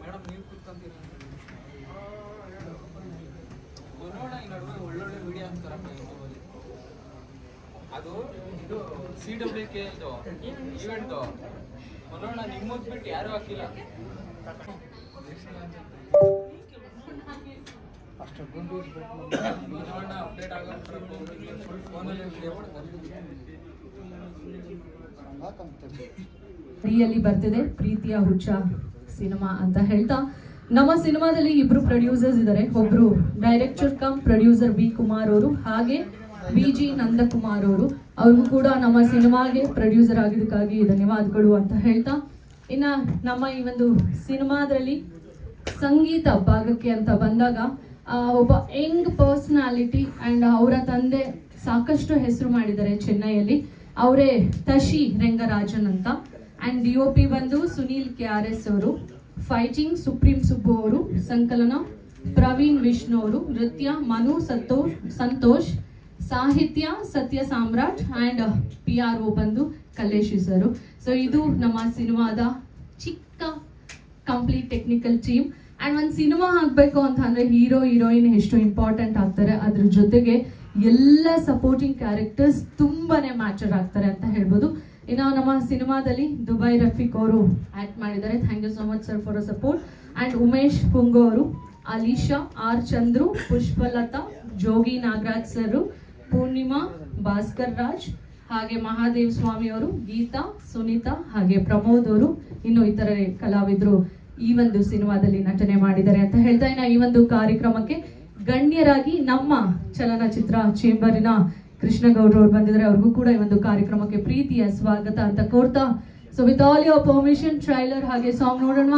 Madam ನೀವು ಕೂತ್ಕೊಂತೀರ ನೋಡೋಣ. ಈ ನಡುವೆ ಒಳ್ಳೊಳ್ಳೆ ವಿಡಿಯೋ ಹಾಕ್ತಾರಪ್ಪ ಯೂಟ್ಯೂಬಲ್ಲಿ. ಅದು ಇದು CWK ಇದು ಈವೆಂಟು ನೋಡೋಣ. ನಿಮ್ಮದು ಬಿಟ್ಟು ಯಾರೂ ಹಾಕಿಲ್ಲ. ನೋಡೋಣ ಅಪ್ಡೇಟ್ ಆಗೋ ಫುಲ್ ಫೋನಲ್ಲಿ ವಿಡಿಯೋ ಮಾಡ್ತಾರೆ. ರಿಯಲ್ಲಿ ಬರ್ತಿದೆ ಪ್ರೀತಿಯ ಹುಚ್ಚ ಸಿನಿಮಾ ಅಂತ ಹೇಳ್ತಾ, ನಮ್ಮ ಸಿನಿಮಾದಲ್ಲಿ ಇಬ್ರು ಪ್ರೊಡ್ಯೂಸರ್ಸ್ ಇದ್ದಾರೆ. ಒಬ್ರು director cum producer B Kumar ಅವರು, ಹಾಗೆ BG ನಂದಕುಮಾರ್ ಅವರು. ಅವ್ರಿಗೂ ಕೂಡ ನಮ್ಮ ಸಿನಿಮಾಗೆ ಪ್ರೊಡ್ಯೂಸರ್ ಆಗಿದ್ದಕ್ಕಾಗಿ ಧನ್ಯವಾದಗಳು ಅಂತ ಹೇಳ್ತಾ, ಇನ್ನ ನಮ್ಮ ಈ ಒಂದು ಸಿನಿಮಾದಲ್ಲಿ ಸಂಗೀತ ಭಾಗಕ್ಕೆ ಅಂತ ಬಂದಾಗ ಒಬ್ಬ ಯಂಗ್ ಪರ್ಸನಾಲಿಟಿ ಅಂಡ್ ಅವರ ತಂದೆ ಸಾಕಷ್ಟು ಹೆಸರು ಮಾಡಿದ್ದಾರೆ ಚೆನ್ನೈಯಲ್ಲಿ. ಅವರೇ ತಶಿ ರೆಂಗರಾಜನ್ ಅಂತ. ಅಂಡ್ DOP ಬಂದು ಸುನೀಲ್ KRS ಅವರು, ಫೈಟಿಂಗ್ ಸುಪ್ರೀಂ ಸುಬ್ಬು ಅವರು, ಸಂಕಲನ ಪ್ರವೀಣ್ ವಿಷ್ಣು ಅವರು, ನೃತ್ಯ ಮನು ಸಂತೋಷ್, ಸಾಹಿತ್ಯ ಸತ್ಯ ಸಾಮ್ರಾಟ್ ಅಂಡ್ PRO ಬಂದು ಕಲ್ಲೇಶಿ ಸರ್. ಸೊ ಇದು ನಮ್ಮ ಸಿನಿಮಾದ ಚಿಕ್ಕ ಕಂಪ್ಲೀಟ್ ಟೆಕ್ನಿಕಲ್ ಟೀಮ್. ಅಂಡ್ ಒಂದು ಸಿನಿಮಾ ಆಗ್ಬೇಕು ಅಂತ ಅಂದ್ರೆ ಹೀರೋ ಹೀರೋಯಿನ್ ಎಷ್ಟು ಇಂಪಾರ್ಟೆಂಟ್ ಆಗ್ತಾರೆ, ಅದ್ರ ಜೊತೆಗೆ ಎಲ್ಲ ಸಪೋರ್ಟಿಂಗ್ ಕ್ಯಾರೆಕ್ಟರ್ಸ್ ತುಂಬಾನೇ ಮ್ಯಾಟರ್ ಆಗ್ತಾರೆ ಅಂತ ಹೇಳ್ಬೋದು. ಇನ್ನು ನಮ್ಮ ಸಿನಿಮಾದಲ್ಲಿ ದುಬೈ ರಫೀಕ್ ಅವರು ಆಕ್ಟ್ ಮಾಡಿದ್ದಾರೆ. Thank you so much sir for support. And Umesh Pungo ಅವರು, ಅಲಿಶಾ, R ಚಂದ್ರು, ಪುಷ್ಪಲತಾ, ಜೋಗಿ ನಾಗರಾಜ್ ಸರ್, ಪೂರ್ಣಿಮಾ, ಭಾಸ್ಕರ್ ರಾಜ್, ಹಾಗೆ ಮಹಾದೇವ್ ಸ್ವಾಮಿ ಅವರು, ಗೀತಾ, ಸುನೀತಾ, ಹಾಗೆ ಪ್ರಮೋದ್ ಅವರು, ಇನ್ನು ಇತರೆ ಕಲಾವಿದರು ಈ ಒಂದು ಸಿನಿಮಾದಲ್ಲಿ ನಟನೆ ಮಾಡಿದ್ದಾರೆ ಅಂತ ಹೇಳ್ತಾ, ಇನ್ನ ಈ ಒಂದು ಕಾರ್ಯಕ್ರಮಕ್ಕೆ ಗಣ್ಯರಾಗಿ ನಮ್ಮ ಚಲನಚಿತ್ರ ಚೇಂಬರಿನ ಕೃಷ್ಣಗೌಡ್ರು ಅವ್ರು ಬಂದಿದ್ದಾರೆ. ಅವ್ರಿಗೂ ಕೂಡ ಈ ಒಂದು ಕಾರ್ಯಕ್ರಮಕ್ಕೆ ಪ್ರೀತಿಯ ಸ್ವಾಗತ ಅಂತ ಕೋರ್ತಾ, so with all your permission trailer ಹಾಗೆ ಸಾಂಗ್ ನೋಡೋಣ.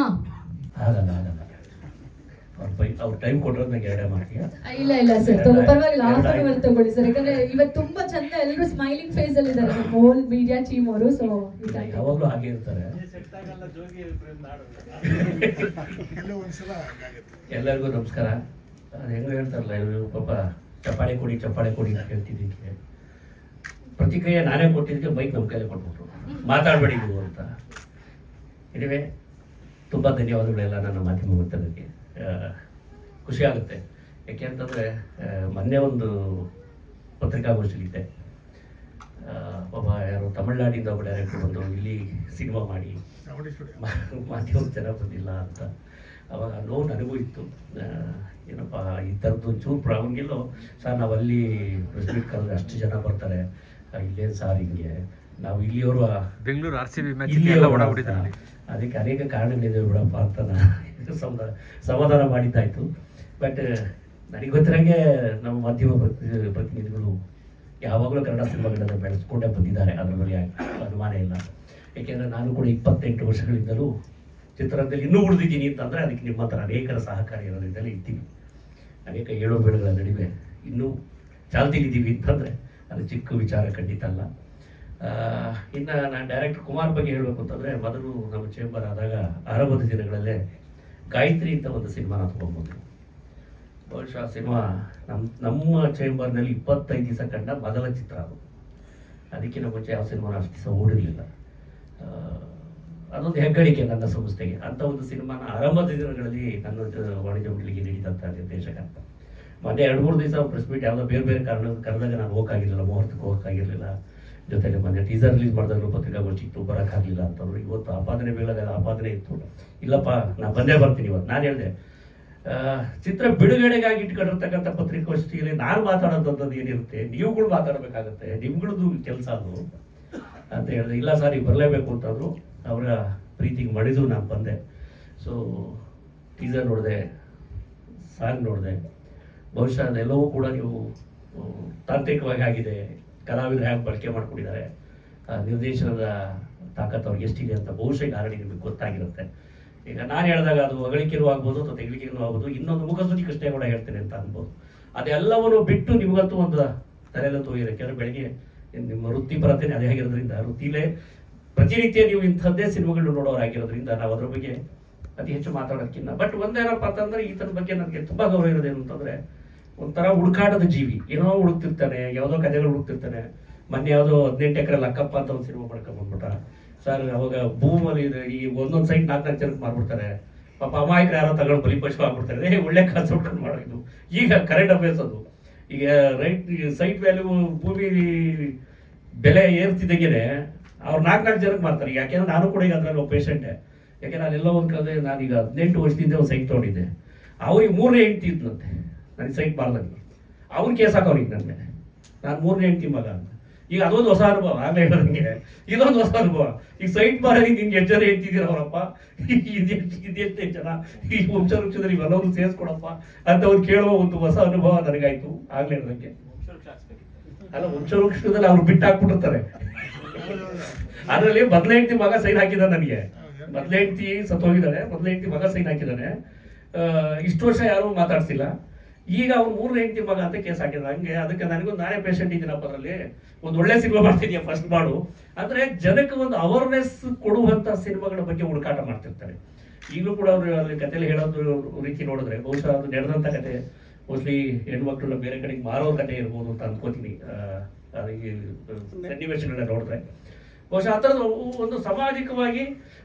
ಅವ್ರು ಟೈಮ್ ಕೊಟ್ಟರೆ ನಂಗೆ ಎರಡೇ ಮಾಡ್ತೀಯ? ಇಲ್ಲ ಸರ್, ಪರವಾಗಿಲ್ಲ, ಹಾಫ್ ಅನ್ ಅವರ್ ತಗೊಳ್ಳಿ ಸರ್. ಯಾಕಂದ್ರೆ ಇವತ್ತು ತುಂಬಾ ಚಂದ ಎಲ್ಲರೂ ಸ್ಮೈಲಿಂಗ್ ಫೇಸ್ ಅಲ್ಲಿ ಇದ್ದಾರೆ ಹೋಲ್ ಮೀಡಿಯಾ ಟೀಮ್ ಅವರು. ಸೊ ಯಾವಾಗ್ಲೂ ಹಾಗೆ ಇರ್ತಾರೆ. ಎಲ್ಲರಿಗೂ ನಮಸ್ಕಾರ. ಅದು ಹೆಂಗ ಹೇಳ್ತಾರಲ್ಲ ಇವರು ಪಾಪ ಚಪ್ಪಾಳೆ ಕೊಡಿ ಅಂತ ಹೇಳ್ತಿದ್ದಕ್ಕೆ ಪ್ರತಿಕ್ರಿಯೆ ನಾನೇ ಕೊಟ್ಟಿದ್ದಕ್ಕೆ ಬೈಕ್ ನಮ್ಮ ಕೈಲಿ ಕೊಟ್ಬಿಟ್ರು, ಮಾತಾಡಬೇಡಿ ನೀವು ಅಂತ. ಇದುವೇ ತುಂಬ ಧನ್ಯವಾದಗಳೆಲ್ಲ ನನ್ನ ಮಾಧ್ಯಮ ಮಿತ್ರರಿಗೆ. ಖುಷಿ ಆಗುತ್ತೆ. ಯಾಕೆಂತಂದರೆ ಮೊನ್ನೆ ಒಂದು ಪತ್ರಿಕಾಗೋಷ್ಠಿಲಿದ್ದೆ. ಪಾಪ ಯಾರು ತಮಿಳ್ನಾಡಿಂದ ಒಬ್ಬ ಡೈರೆಕ್ಟರ್ ಬಂದು ಇಲ್ಲಿ ಸಿನಿಮಾ ಮಾಡಿ ಮಾಧ್ಯಮ ಜನ ಬಂದಿಲ್ಲ ಅಂತ. ಅವಾಗ ನೋವು ನನಗೂ ಇತ್ತು. ಏನಪ್ಪ ಈ ಥರದ್ದು ಒಂಚೂರು ಪ್ರಾಬ್ಲಮ್ಗಿಲ್ಲೋ ಸರ್, ನಾವಲ್ಲಿ ಪ್ರೆಸ್ ಮೀಟ್ ಕರೆದ್ರೆ ಅಷ್ಟು ಜನ ಬರ್ತಾರೆ, ಇಲ್ಲೇನು ಸಾರ್ ಹಿಂಗೆ, ನಾವು ಇಲ್ಲಿಯವರು ಬೆಂಗಳೂರು RCB ಅದಕ್ಕೆ ಅನೇಕ ಕಾರಣಗಳಿದೆ ಬಿಡಪ್ಪ ಅಂತ ನಾನು ಸಮಾಧಾನ ಮಾಡಿದ್ದಾಯಿತು. ಬಟ್ ನನಗೆ ಗೊತ್ತಿರಂಗೆ ನಮ್ಮ ಮಾಧ್ಯಮ ಪ್ರತಿನಿಧಿಗಳು ಯಾವಾಗಲೂ ಕನ್ನಡ ಸಿನಿಮಾಗಳನ್ನು ಬೆಳೆಸ್ಕೊಂಡೇ ಬಂದಿದ್ದಾರೆ, ಅದರ ಬಗ್ಗೆ ಅನುಮಾನ ಇಲ್ಲ. ಏಕೆಂದರೆ ನಾನು ಕೂಡ 28 ವರ್ಷಗಳಿಂದಲೂ ಚಿತ್ರರಂಗದಲ್ಲಿ ಇನ್ನೂ ಉಳಿದಿದ್ದೀನಿ ಅಂತಂದರೆ ಅದಕ್ಕೆ ನಿಮ್ಮ ಹತ್ರ ಅನೇಕರ ಸಹಕಾರ ಇರೋದ್ರಿಂದಲೇ ಇದ್ದೀವಿ. ಅನೇಕ ಏಳು ಬೀಳುಗಳ ನಡುವೆ ಇನ್ನೂ ಚಾಲ್ತಿಲಿದ್ದೀವಿ ಅಂತಂದರೆ ಅದು ಚಿಕ್ಕ ವಿಚಾರ ಖಂಡಿತ ಅಲ್ಲ. ಇನ್ನು ನಾನು ಡೈರೆಕ್ಟರ್ ಕುಮಾರ್ ಬಗ್ಗೆ ಹೇಳಬೇಕು ಅಂತಂದರೆ, ಮೊದಲು ನಮ್ಮ ಚೇಂಬರ್ ಆದಾಗ ಆರಂಭದ ದಿನಗಳಲ್ಲೇ ಗಾಯತ್ರಿ ಅಂತ ಒಂದು ಸಿನಿಮಾನ ತೊಗೊಂಡ್ಬಂದರು. ಬಹುಶಃ ಸಿನಿಮಾ ನಮ್ಮ ಚೇಂಬರ್ನಲ್ಲಿ 25 ದಿವಸ ಕಂಡ ಮೊದಲ ಚಿತ್ರ ಅದು. ಅದಕ್ಕಿಂತ ಮುಂಚೆ ಯಾವ ಸಿನಿಮಾನ ಅಷ್ಟು ದಿವಸ ಓಡಿರಲಿಲ್ಲ. ಅದೊಂದು ಹೆಗ್ಗಳಿಕೆ ನನ್ನ ಸಂಸ್ಥೆಗೆ. ಅಂಥ ಒಂದು ಸಿನಿಮಾನ ಆರಂಭದ ದಿನಗಳಲ್ಲಿ ನನ್ನ ವಾಣಿಜ್ಯ ಮಂಡಳಿಗೆ ನೀಡಿದಂಥ ನಿರ್ದೇಶಕ. ಮೊನ್ನೆ 2-3 ದಿವಸ ಪ್ರೆಸ್ ಮೀಟ್ ಯಾವುದೋ ಬೇರೆ ಕಾರಣ ಕರೆದಾಗ ನಾನು ಹೋಗೋಕ್ಕಾಗಿರಲಿಲ್ಲ, ಮುಹೂರ್ತಕ್ಕೆ ಹೋಗೋಕ್ಕಾಗಿರಲಿಲ್ಲ. ಜೊತೆಗೆ ಮೊನ್ನೆ ಟೀಸರ್ ರಿಲೀಸ್ ಮಾಡಿದಾಗಲೂ ಪತ್ರಿಕಾಗೋಷ್ಠಿತ್ತು, ಬರೋಕ್ಕಾಗಲಿಲ್ಲ ಅಂತಂದ್ರು. ಇವತ್ತು ಆಪಾದನೆ ಬೀಳಾಗ ಆಪಾದನೆ ಇತ್ತು. ಇಲ್ಲಪ್ಪ ನಾನು ಬಂದೇ ಬರ್ತೀನಿ ಇವತ್ತು. ನಾನು ಹೇಳಿದೆ, ಚಿತ್ರ ಬಿಡುಗಡೆಗಾಗಿ ಇಟ್ಕೊಂಡಿರ್ತಕ್ಕಂಥ ಪತ್ರಿಕಾಗೋಷ್ಠಿಯಲ್ಲಿ ನಾನು ಮಾತಾಡೋಂಥದ್ದು ಏನಿರುತ್ತೆ, ನೀವುಗಳು ಮಾತಾಡಬೇಕಾಗತ್ತೆ, ನಿಮ್ಗಳದ್ದು ಕೆಲಸ ಅದು ಅಂತ ಹೇಳಿದೆ. ಇಲ್ಲ ಸರ್, ಈಗ ಬರಲೇಬೇಕು ಅಂತಂದರು. ಅವರ ಪ್ರೀತಿಗೆ ಮಣಿದು ನಾನು ಬಂದೆ. ಸೊ ಟೀಸರ್ ನೋಡಿದೆ, ಸಾಂಗ್ ನೋಡಿದೆ. ಬಹುಶಃ ಅದೆಲ್ಲವೂ ಕೂಡ ನೀವು ತಾಂತ್ರಿಕವಾಗಿ ಆಗಿದೆ, ಕಲಾವಿದರು ಹೇಗೆ ಬಳಕೆ ಮಾಡ್ಕೊಂಡಿದ್ದಾರೆ, ನಿರ್ದೇಶನದ ತಾಕತ್ತು ಅವ್ರಿಗೆ ಎಷ್ಟಿದೆ ಅಂತ ಬಹುಶಃ ಆಲ್ರೆಡಿ ನಿಮಗೆ ಗೊತ್ತಾಗಿರುತ್ತೆ. ಈಗ ನಾನು ಹೇಳಿದಾಗ ಅದು ಹೊಗಳಿಕೆನೂ ಆಗ್ಬೋದು ಅಥವಾ ತೆಗಳಿಕೆನೂ ಆಗ್ಬೋದು, ಇನ್ನೊಂದು ಮುಖಸ್ತುತಿ ಕೃಷ್ಣೇಗೌಡ ಹೇಳ್ತೇನೆ ಅಂತ ಅನ್ಬೋದು. ಅದೆಲ್ಲವನ್ನು ಬಿಟ್ಟು ನಿಮಗಂತೂ ಒಂದು ತಲೆಯಲ್ಲಂತೂ ಇದೆ. ಕೆಲವು ಬೆಳಗ್ಗೆ ನಿಮ್ಮ ವೃತ್ತಿಪರತೆನೇ ಅದೇ ಆಗಿರೋದ್ರಿಂದ, ವೃತ್ತಿಲೇ ಪ್ರತಿನಿತ್ಯ ನೀವು ಇಂಥದ್ದೇ ಸಿನಿಮಾಗಳು ನೋಡೋರಾಗಿರೋದ್ರಿಂದ ನಾವು ಅದ್ರ ಬಗ್ಗೆ ಅತಿ ಹೆಚ್ಚು ಮಾತಾಡೋದಕ್ಕಿಂತ. ಬಟ್ ಒಂದೇನಪ್ಪ ಅಂತಂದ್ರೆ, ಈ ಥರದ ಬಗ್ಗೆ ನನಗೆ ತುಂಬ ಗೌರವ ಇರೋದೇನು ಅಂತಂದರೆ, ಒಂಥರ ಹುಡುಕಾಟದ ಜೀವಿ. ಏನೋ ಹುಡುಕ್ತಿರ್ತಾನೆ, ಯಾವುದೋ ಕಥೆಗಳು ಹುಡುಕ್ತಿರ್ತಾನೆ. ಮೊನ್ನೆ ಯಾವುದೋ 18 ಎಕರೆ ಲಕ್ಕಪ್ಪ ಅಂತ ಒಂದು ಸಿನಿಮಾ ಮಾಡ್ಕೊಂಡ್ಬಂದ್ಬಿಟ್ಟ. ಸರ್ ಅವಾಗ ಭೂಮಲ್ಲಿ ಈ ಒಂದೊಂದು ಸೈಟ್ 4-4 ಜನಕ್ಕೆ ಮಾರ್ಬಿಡ್ತಾರೆ, ಪಾಪ ಅಮಾಯಕರು ಯಾರೋ ತಗೊಂಡು ಬಲಿಪಶು ಆಗ್ಬಿಡ್ತಾರೆ, ಒಳ್ಳೆ ಕಾಸು ಹೊಡ್ಕೊಂಡು ಮಾಡೋದು. ಈಗ ಕರೆಂಟ್ ಅಫೇರ್ಸ್ ಅದು, ಈಗ ಸೈಟ್ ವ್ಯಾಲ್ಯೂ ಭೂಮಿ ಬೆಲೆ ಏರ್ತಿದ್ದಾಗೇನೆ ಅವ್ರು 4-4 ಜನಕ್ಕೆ ಮಾರ್ತಾರೆ. ಯಾಕೆಂದ್ರೆ ನಾನು ಕೂಡ ಈಗ ಅದ್ರಲ್ಲಿ ಒಬ್ಬ ಪೇಷಂಟೆ. ಯಾಕೆಂದ್ರೆ ನಾನೆಲ್ಲ ಒಂದು ಕಡೆ ನಾನೀಗ 18 ವರ್ಷದಿಂದ ಒಂದು ಸೈಟ್ ತೊಗೊಂಡಿದ್ದೆ. ಅವ್ರಿಗೆ 3ನೇ ಹೆಂಡ್ತಿ ಇದ್ನಂತೆ, ನನಗೆ ಸೈಟ್ ಮಾರ್ದಂಗೆ. ಅವ್ನು ಕೇಸ್ ಹಾಕೋರಿಗೆ ನನ್ನ ಮೇಲೆ, ನಾನು 3ನೇ ಹೆಂಡ್ತಿ ಮಗ ಅಂತ. ಈಗ ಅದೊಂದು ಹೊಸ ಅನುಭವ, ಆಗಲೇ ಹೇಳೋದಂಗೆ ಇದೊಂದು ಹೊಸ ಅನುಭವ. ಈಗ ಸೈಟ್ ಮಾರಿಗೆ ನಿಮ್ಗೆ ಎಷ್ಟು ಜನ ಹೇಳ್ತಿದ್ದೀರ ಅವರಪ್ಪ, ಇದೆಷ್ಟೇ ಜನ ಈ ವಂಶವೃಕ್ಷದಲ್ಲಿ ಇವೆಲ್ಲವೂ ಸೇರಿಸ್ಕೊಡಪ್ಪ ಅಂತ ಒಂದು ಕೇಳುವ ಒಂದು ಹೊಸ ಅನುಭವ ನನಗಾಯ್ತು ಆಗ್ಲೇ ಹೇಳೋದಕ್ಕೆ. ಅಲ್ಲ, ವಂಶವೃಕ್ಷದಲ್ಲಿ ಅವ್ರು ಬಿಟ್ಟು ಹಾಕ್ಬಿಟ್ಟಿರ್ತಾರೆ. ಅದರಲ್ಲಿ ಮೊದಲನೇ ಹೆಂಡ್ತಿ ಮಗ ಸೈನ್ ಹಾಕಿದ ನನಗೆ. ಮೊದಲನೇ ಹೆಂಡ್ತಿ ಸತ್ತೋಗಿದ್ದಾನೆ, ಮೊದಲನೇ ಹೆಂಡ್ತಿ ಮಗ ಸೈನ್ ಹಾಕಿದ್ದಾನೆ. ಇಷ್ಟು ವರ್ಷ ಯಾರು ಮಾತಾಡ್ಸಿಲ್ಲ. ಈಗ ಅವ್ನು 3ನೇ ಹೆಂಡ್ತಿ ಮಗ ಅಂತ ಕೇಸ್ ಹಾಕಿದ. ಹಂಗೆ ಅದಕ್ಕೆ ನನಗೊಂದು ನಾನೇ ಪೇಷಂಟ್ ಇದ್ದೀನಪ್ಪ, ಅದರಲ್ಲಿ ಒಂದು ಒಳ್ಳೆ ಸಿನಿಮಾ ಮಾಡ್ತಿದ್ಯಾ ಫಸ್ಟ್ ಮಾಡು ಅಂದ್ರೆ ಜನಕ್ಕೆ ಒಂದು ಅವೇರ್ನೆಸ್ ಕೊಡುವಂತ ಸಿನಿಮಾಗಳ ಬಗ್ಗೆ ಹುಡುಕಾಟ ಮಾಡ್ತಿರ್ತಾರೆ. ಈಗಲೂ ಕೂಡ ಅವರು ಅಲ್ಲಿ ಕಥೆಯಲ್ಲಿ ಹೇಳೋದು ರೀತಿ ನೋಡಿದ್ರೆ ಬಹುಶಃ ಅದು ನಡೆದಂತ ಕತೆ, ಮೋಸ್ಟ್ಲಿ ಹೆಣ್ಮಕ್ಳನ್ನ ಬೇರೆ ಕಡೆಗೆ ಮಾರೋರ್ ಕತೆ ಇರ್ಬೋದು ಅಂತ ಅನ್ಕೋತೀನಿ. ಸನ್ನಿವೇಶಗಳನ್ನ ನೋಡಿದ್ರೆ ಬಹುಶಃ ಆ ಥರದ ಒಂದು ಸಾಮಾಜಿಕವಾಗಿ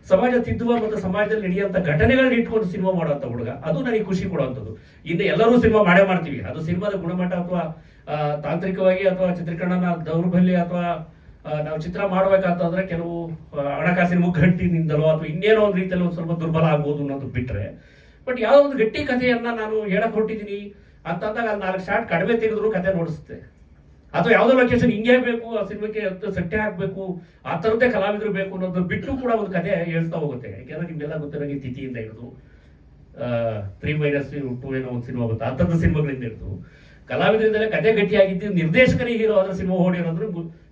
ಸಮಾಜ ತಿದ್ದುವ ಮತ್ತು ಸಮಾಜದಲ್ಲಿ ನಡೆಯುವಂಥ ಘಟನೆಗಳನ್ನ ಇಟ್ಕೊಂಡು ಸಿನಿಮಾ ಮಾಡುವಂಥ ಹುಡುಗ, ಅದು ನನಗೆ ಖುಷಿ ಕೊಡುವಂಥದ್ದು. ಹಿಂದೆ ಎಲ್ಲರೂ ಸಿನಿಮಾ ಮಾಡೇ ಮಾಡ್ತೀವಿ, ಅದು ಸಿನಿಮಾದ ಗುಣಮಟ್ಟ ಅಥವಾ ತಾಂತ್ರಿಕವಾಗಿ ಅಥವಾ ಚಿತ್ರೀಕರಣನ ದೌರ್ಬಲ್ಯ ಅಥವಾ ನಾವು ಚಿತ್ರ ಮಾಡ್ಬೇಕಂತಂದ್ರೆ ಕೆಲವು ಹಣಕಾಸಿನ ಮುಗ್ಗಟ್ಟಿನಿಂದಲೋ ಅಥವಾ ಇನ್ನೇನೋ ಒಂದು ರೀತಿಯಲ್ಲಿ ಒಂದು ಸ್ವಲ್ಪ ದುರ್ಬಲ ಆಗ್ಬೋದು ಅನ್ನೋದು ಬಿಟ್ರೆ, ಬಟ್ ಯಾವುದೋ ಒಂದು ಗಟ್ಟಿ ಕಥೆಯನ್ನ ನಾನು ಹೇಳಕ್ ಹೊರಟಿದ್ದೀನಿ ಅಂತಂದಾಗ ಅಲ್ಲಿ 4 ಶಾರ್ಟ್ ಕಡಿಮೆ ತೆಗೆದ್ರು ಕತೆ ನೋಡಿಸುತ್ತೆ. ಅಥವಾ ಯಾವುದೋ ಲೊಕೇಶನ್ ಹಿಂಗೆ ಬೇಕು, ಆ ಸಿನಿಮಾಕ್ಕೆ ಸಟ್ಟೆ ಹಾಕ್ಬೇಕು, ಆ ಥರದ್ದೇ ಕಲಾವಿದರು ಬೇಕು ಅನ್ನೋದು ಬಿಟ್ಟು ಕೂಡ ಒಂದು ಕತೆ ಹೇಳ್ತಾ ಹೋಗುತ್ತೆ. ಯಾಕೆಂದ್ರೆ ನಿಮ್ಗೆಲ್ಲ ಗೊತ್ತಿರೋಂಗೆ ತಿಥಿಯಿಂದ ಹಿಡಿದು 3-2 ಏನೋ ಒಂದು ಸಿನಿಮಾ ಬರುತ್ತೆ, ಆ ಥರದ ಸಿನಿಮಾಗಳಿಂದ ಹಿಡಿದು ಕಲಾವಿದರಿಂದಲೇ ಕತೆ ಗಟ್ಟಿಯಾಗಿದ್ದು ನಿರ್ದೇಶಕರೇ ಹೀರೋ ಆದ್ರೆ ಸಿನಿಮಾ ಓಡಿರೋದ್ರು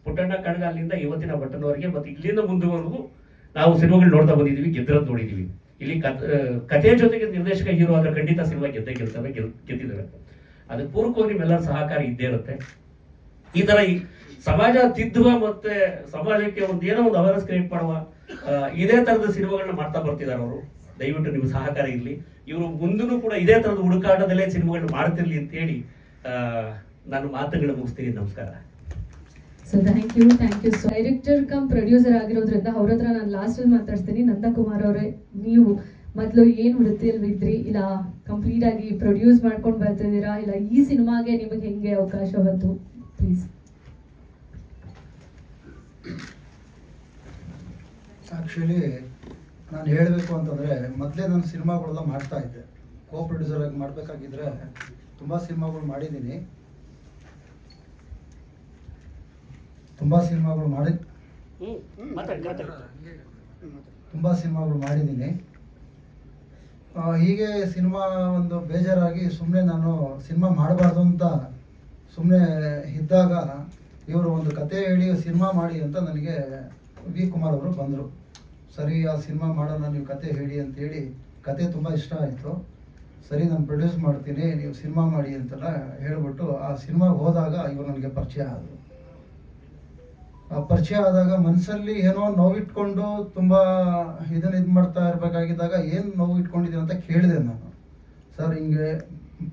ಪುಟ್ಟಣ್ಣ ಕಣಗ ಅಲ್ಲಿಂದ ಇವತ್ತಿನ ಬಟ್ಟನವರೆಗೆ ಮತ್ತೆ ಇಲ್ಲಿಂದ ಮುಂದುವರೆಗೂ ನಾವು ಸಿನಿಮಾಗಳು ನೋಡ್ತಾ ಬಂದಿದ್ದೀವಿ, ಗೆದ್ದಿರೋದು ನೋಡಿದ್ದೀವಿ. ಇಲ್ಲಿ ಕಥೆ ಜೊತೆಗೆ ನಿರ್ದೇಶಕ ಹೀರೋ ಆದ್ರೆ ಖಂಡಿತ ಸಿನಿಮಾ ಗೆದ್ದಿದ್ದಾರೆ. ಅದಕ್ಕೆ ಪೂರ್ವಕವಾಗಿ ನಿಮ್ಮೆಲ್ಲರ ಸಹಕಾರ ಇದ್ದೇ ಇರುತ್ತೆ. ಈ ತರ ಈ ಸಮಾಜ ತಿದ್ದುವ ಮತ್ತೆ ಸಮಾಜಕ್ಕೆ ಒಂದು ಏನೋ ಒಂದು ಅವೇರ್ನೆಸ್ ಕ್ರಿಯೇಟ್ ಮಾಡುವ ಇದೇ ತರದ ಸಿನಿಮಾಗಳನ್ನ ಮಾಡ್ತಾ ಬರ್ತಿದ್ದಾರೆ ಅವರು. ದಯವಿಟ್ಟು ನಿಮ್ಮ ಸಹಕಾರ ಇರಲಿ. ಇವರು ಮುಂದೂ ಕೂಡ ಇದೇ ತರದ ಹುಡುಕಾಟದಲ್ಲೇ ಸಿನಿಮಾಗಳನ್ನ ಮಾಡ್ತಿರ್ಲಿ ಅಂತ ಹೇಳಿ ನಾನು ಮಾತುಗಳು ಮುಗಿಸ್ತೀನಿ. ನಮಸ್ಕಾರ. So thank you. Director cum producer ಆಗಿರೋದ್ರಿಂದ ಅವ್ರ ಹತ್ರ ನಾನು ಲಾಸ್ಟಲ್ಲಿ ಮಾತಾಡ್ತೀನಿ. ನಂದಕುಮಾರ್ ಅವರೇ, ನೀವು ಮೊದಲು ಏನು ವೃತ್ತಿಯಲ್ಲಿ ಇದ್ರಿ, ಇಲ್ಲ ಕಂಪ್ಲೀಟ್ ಆಗಿ ಪ್ರೊಡ್ಯೂಸ್ ಮಾಡ್ಕೊಂಡು ಬರ್ತಿದ್ದೀರಾ, ಇಲ್ಲ ಈ ಸಿನಿಮಾಗೆ ನಿಮಗೆ ಹೆಂಗೆ ಅವಕಾಶ ಬಂತು, ಪ್ಲೀಸ್. ಆ್ಯಕ್ಚುಲಿ ನಾನು ಹೇಳಬೇಕು ಅಂತಂದರೆ, ಮೊದಲೇ ನಾನು ಸಿನಿಮಾಗಳೆಲ್ಲ ಮಾಡ್ತಾ ಇದ್ದೆ. ಕೋ ಪ್ರೊಡ್ಯೂಸರ್ ಆಗಿ ಮಾಡಬೇಕಾಗಿದ್ರೆ ತುಂಬ ಸಿನಿಮಾಗಳು ಮಾಡಿದ್ದೀನಿ. ಹೀಗೆ ಸಿನಿಮಾ ಒಂದು ಬೇಜಾರಾಗಿ ಸುಮ್ಮನೆ ನಾನು ಸಿನಿಮಾ ಮಾಡಬಾರ್ದು ಅಂತ ಸುಮ್ಮನೆ ಇದ್ದಾಗ ಇವರು ಒಂದು ಕತೆ ಹೇಳಿ ಸಿನಿಮಾ ಮಾಡಿ ಅಂತ ನನಗೆ ವಿ ಕುಮಾರ್ ಅವರು ಬಂದರು. ಸರಿ, ಆ ಸಿನಿಮಾ ಮಾಡೋಣ, ನೀವು ಕತೆ ಹೇಳಿ ಅಂತೇಳಿ. ಕತೆ ತುಂಬ ಇಷ್ಟ ಆಯಿತು. ಸರಿ, ನಾನು ಪ್ರೊಡ್ಯೂಸ್ ಮಾಡ್ತೀನಿ, ನೀವು ಸಿನಿಮಾ ಮಾಡಿ ಅಂತೆಲ್ಲ ಹೇಳಿಬಿಟ್ಟು ಆ ಸಿನಿಮಾಗೆ ಹೋದಾಗ ಇವರು ನನಗೆ ಪರಿಚಯ ಆದರು. ಆ ಪರಿಚಯ ಆದಾಗ ಮನಸ್ಸಲ್ಲಿ ಏನೋ ನೋವಿಟ್ಕೊಂಡು ತುಂಬ ಇದು ಮಾಡ್ತಾ ಇರಬೇಕಾಗಿದ್ದಾಗ ಏನು ನೋವು ಇಟ್ಕೊಂಡಿದ್ದೀನಿ ಅಂತ ಕೇಳಿದೆ ನಾನು. ಸರ್, ಹಿಂಗೆ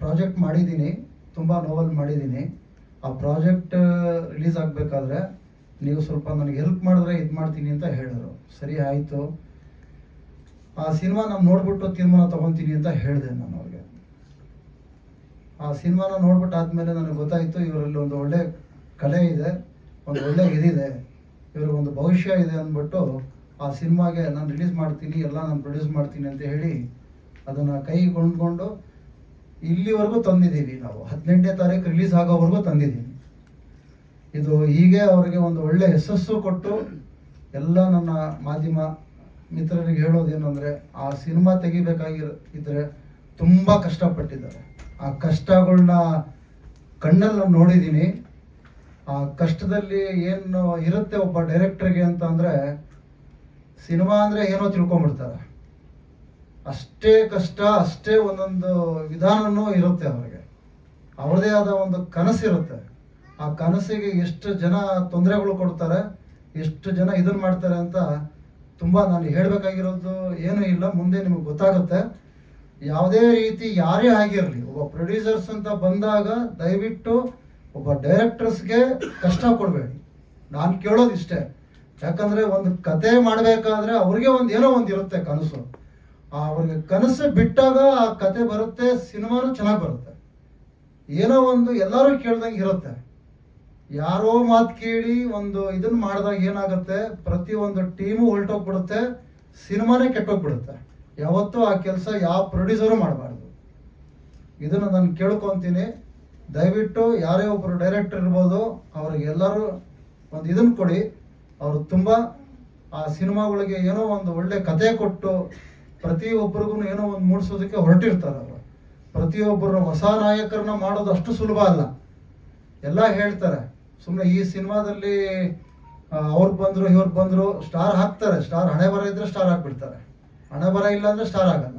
ಪ್ರಾಜೆಕ್ಟ್ ಮಾಡಿದ್ದೀನಿ, ತುಂಬ ನೋವೆಲ್ ಮಾಡಿದ್ದೀನಿ. ಆ ಪ್ರಾಜೆಕ್ಟ್ ರಿಲೀಸ್ ಆಗಬೇಕಾದ್ರೆ ನೀವು ಸ್ವಲ್ಪ ನನಗೆ ಹೆಲ್ಪ್ ಮಾಡಿದ್ರೆ ಇದು ಮಾಡ್ತೀನಿ ಅಂತ ಹೇಳಿದ್ರು. ಸರಿ ಆಯಿತು, ಆ ಸಿನಿಮಾ ನಾನು ನೋಡ್ಬಿಟ್ಟು ತೀರ್ಮಾನ ತೊಗೊತೀನಿ ಅಂತ ಹೇಳಿದೆ ನಾನು ಅವ್ರಿಗೆ. ಆ ಸಿನಿಮಾನ ನೋಡ್ಬಿಟ್ಟು ಆದಮೇಲೆ ನನಗೆ ಗೊತ್ತಾಯಿತು ಇವರಲ್ಲಿ ಒಂದು ಒಳ್ಳೆ ಕಲೆ ಇದೆ, ಒಂದು ಒಳ್ಳೆ ಇದಿದೆ, ಇವ್ರಿಗೆ ಒಂದು ಭವಿಷ್ಯ ಇದೆ ಅಂದ್ಬಿಟ್ಟು ಆ ಸಿನಿಮಾಗೆ ನಾನು ರಿಲೀಸ್ ಮಾಡ್ತೀನಿ, ಎಲ್ಲ ನಾನು ಪ್ರೊಡ್ಯೂಸ್ ಮಾಡ್ತೀನಿ ಅಂತ ಹೇಳಿ ಅದನ್ನು ಕೈಗೊಂಡ್ಕೊಂಡು ಇಲ್ಲಿವರೆಗೂ ತಂದಿದ್ದೀವಿ. ನಾವು 18ನೇ ತಾರೀಕು ರಿಲೀಸ್ ಆಗೋವರೆಗೂ ತಂದಿದ್ದೀವಿ. ಇದು ಹೀಗೆ ಅವರಿಗೆ ಒಂದು ಒಳ್ಳೆ ಯಶಸ್ಸು ಕೊಟ್ಟು ಎಲ್ಲ ನನ್ನ ಮಾಧ್ಯಮ ಮಿತ್ರರಿಗೆ ಹೇಳೋದೇನು ಅಂದರೆ, ಆ ಸಿನಿಮಾ ತೆಗಿಬೇಕಾಗಿದ್ರೆ ತುಂಬ ಕಷ್ಟಪಟ್ಟಿದ್ದಾರೆ. ಆ ಕಷ್ಟಗಳನ್ನ ಕಣ್ಣಲ್ಲಿ ನಾನು ನೋಡಿದ್ದೀನಿ. ಆ ಕಷ್ಟದಲ್ಲಿ ಏನು ಇರುತ್ತೆ ಒಬ್ಬ ಡೈರೆಕ್ಟರ್ಗೆ ಅಂತ ಅಂದರೆ, ಸಿನಿಮಾ ಅಂದರೆ ಏನೋ ತಿಳ್ಕೊಂಬಿಡ್ತಾರೆ. ಅಷ್ಟೇ ಕಷ್ಟ, ಅಷ್ಟೇ ಒಂದೊಂದು ವಿಧಾನವೂ ಇರುತ್ತೆ ಅವರಿಗೆ. ಅವ್ರದೇ ಆದ ಒಂದು ಕನಸಿರುತ್ತೆ. ಆ ಕನಸಿಗೆ ಎಷ್ಟು ಜನ ತೊಂದರೆಗಳು ಕೊಡ್ತಾರೆ, ಎಷ್ಟು ಜನ ಇದನ್ನು ಮಾಡ್ತಾರೆ ಅಂತ ತುಂಬ ನಾನು ಹೇಳಬೇಕಾಗಿರೋದು ಏನೂ ಇಲ್ಲ. ಮುಂದೆ ನಿಮಗೆ ಗೊತ್ತಾಗುತ್ತೆ. ಯಾವುದೇ ರೀತಿ ಯಾರೇ ಆಗಿರಲಿ, ಒಬ್ಬ ಪ್ರೊಡ್ಯೂಸರ್ಸ್ ಅಂತ ಬಂದಾಗ ದಯವಿಟ್ಟು ಒಬ್ಬ ಡೈರೆಕ್ಟರ್ಸ್ಗೆ ಕಷ್ಟ ಕೊಡಬೇಡಿ. ನಾನು ಕೇಳೋದು ಇಷ್ಟೇ, ಯಾಕಂದರೆ ಒಂದು ಕತೆ ಮಾಡಬೇಕಾದ್ರೆ ಅವ್ರಿಗೆ ಒಂದು ಏನೋ ಒಂದು ಇರುತ್ತೆ ಕನಸು. ಅವ್ರಿಗೆ ಕನಸು ಬಿಟ್ಟಾಗ ಆ ಕತೆ ಬರುತ್ತೆ, ಸಿನಿಮಾನು ಚೆನ್ನಾಗಿ ಬರುತ್ತೆ. ಏನೋ ಒಂದು ಎಲ್ಲರೂ ಕೇಳ್ದಂಗೆ ಇರುತ್ತೆ. ಯಾರೋ ಮಾತು ಕೇಳಿ ಒಂದು ಇದನ್ನು ಮಾಡಿದಾಗ ಏನಾಗುತ್ತೆ, ಪ್ರತಿಯೊಂದು ಟೀಮು ಹೊರಟೋಗ್ಬಿಡುತ್ತೆ, ಸಿನಿಮಾನೇ ಕೆಟ್ಟೋಗ್ಬಿಡುತ್ತೆ. ಯಾವತ್ತೂ ಆ ಕೆಲಸ ಯಾವ ಪ್ರೊಡ್ಯೂಸರು ಮಾಡಬಾರ್ದು. ಇದನ್ನು ನಾನು ಕೇಳ್ಕೊತೀನಿ. ದಯವಿಟ್ಟು ಯಾರೇ ಒಬ್ಬರು ಡೈರೆಕ್ಟರ್ ಇರ್ಬೋದು, ಅವ್ರಿಗೆಲ್ಲರೂ ಒಂದು ಇದನ್ನು ಕೊಡಿ. ಅವರು ತುಂಬ ಆ ಸಿನಿಮಾಗಳಿಗೆ ಏನೋ ಒಂದು ಒಳ್ಳೆ ಕತೆ ಕೊಟ್ಟು ಪ್ರತಿಯೊಬ್ಬರಿಗೂ ಏನೋ ಒಂದು ಮೂಡಿಸೋದಕ್ಕೆ ಹೊರಟಿರ್ತಾರೆ. ಅವರು ಪ್ರತಿಯೊಬ್ಬರು ಹೊಸ ನಾಯಕರನ್ನ ಮಾಡೋದು ಅಷ್ಟು ಸುಲಭ ಅಲ್ಲ. ಎಲ್ಲ ಹೇಳ್ತಾರೆ ಸುಮ್ಮನೆ ಈ ಸಿನಿಮಾದಲ್ಲಿ ಅವ್ರು ಬಂದರು ಇವ್ರು ಬಂದರು ಸ್ಟಾರ್ ಹಾಕ್ತಾರೆ. ಸ್ಟಾರ್ ಹಣೆ ಬರ ಇದ್ರೆ ಸ್ಟಾರ್ ಹಾಕ್ಬಿಡ್ತಾರೆ, ಹಣೆ ಬರ ಇಲ್ಲ ಅಂದರೆ ಸ್ಟಾರ್ ಆಗಲ್ಲ.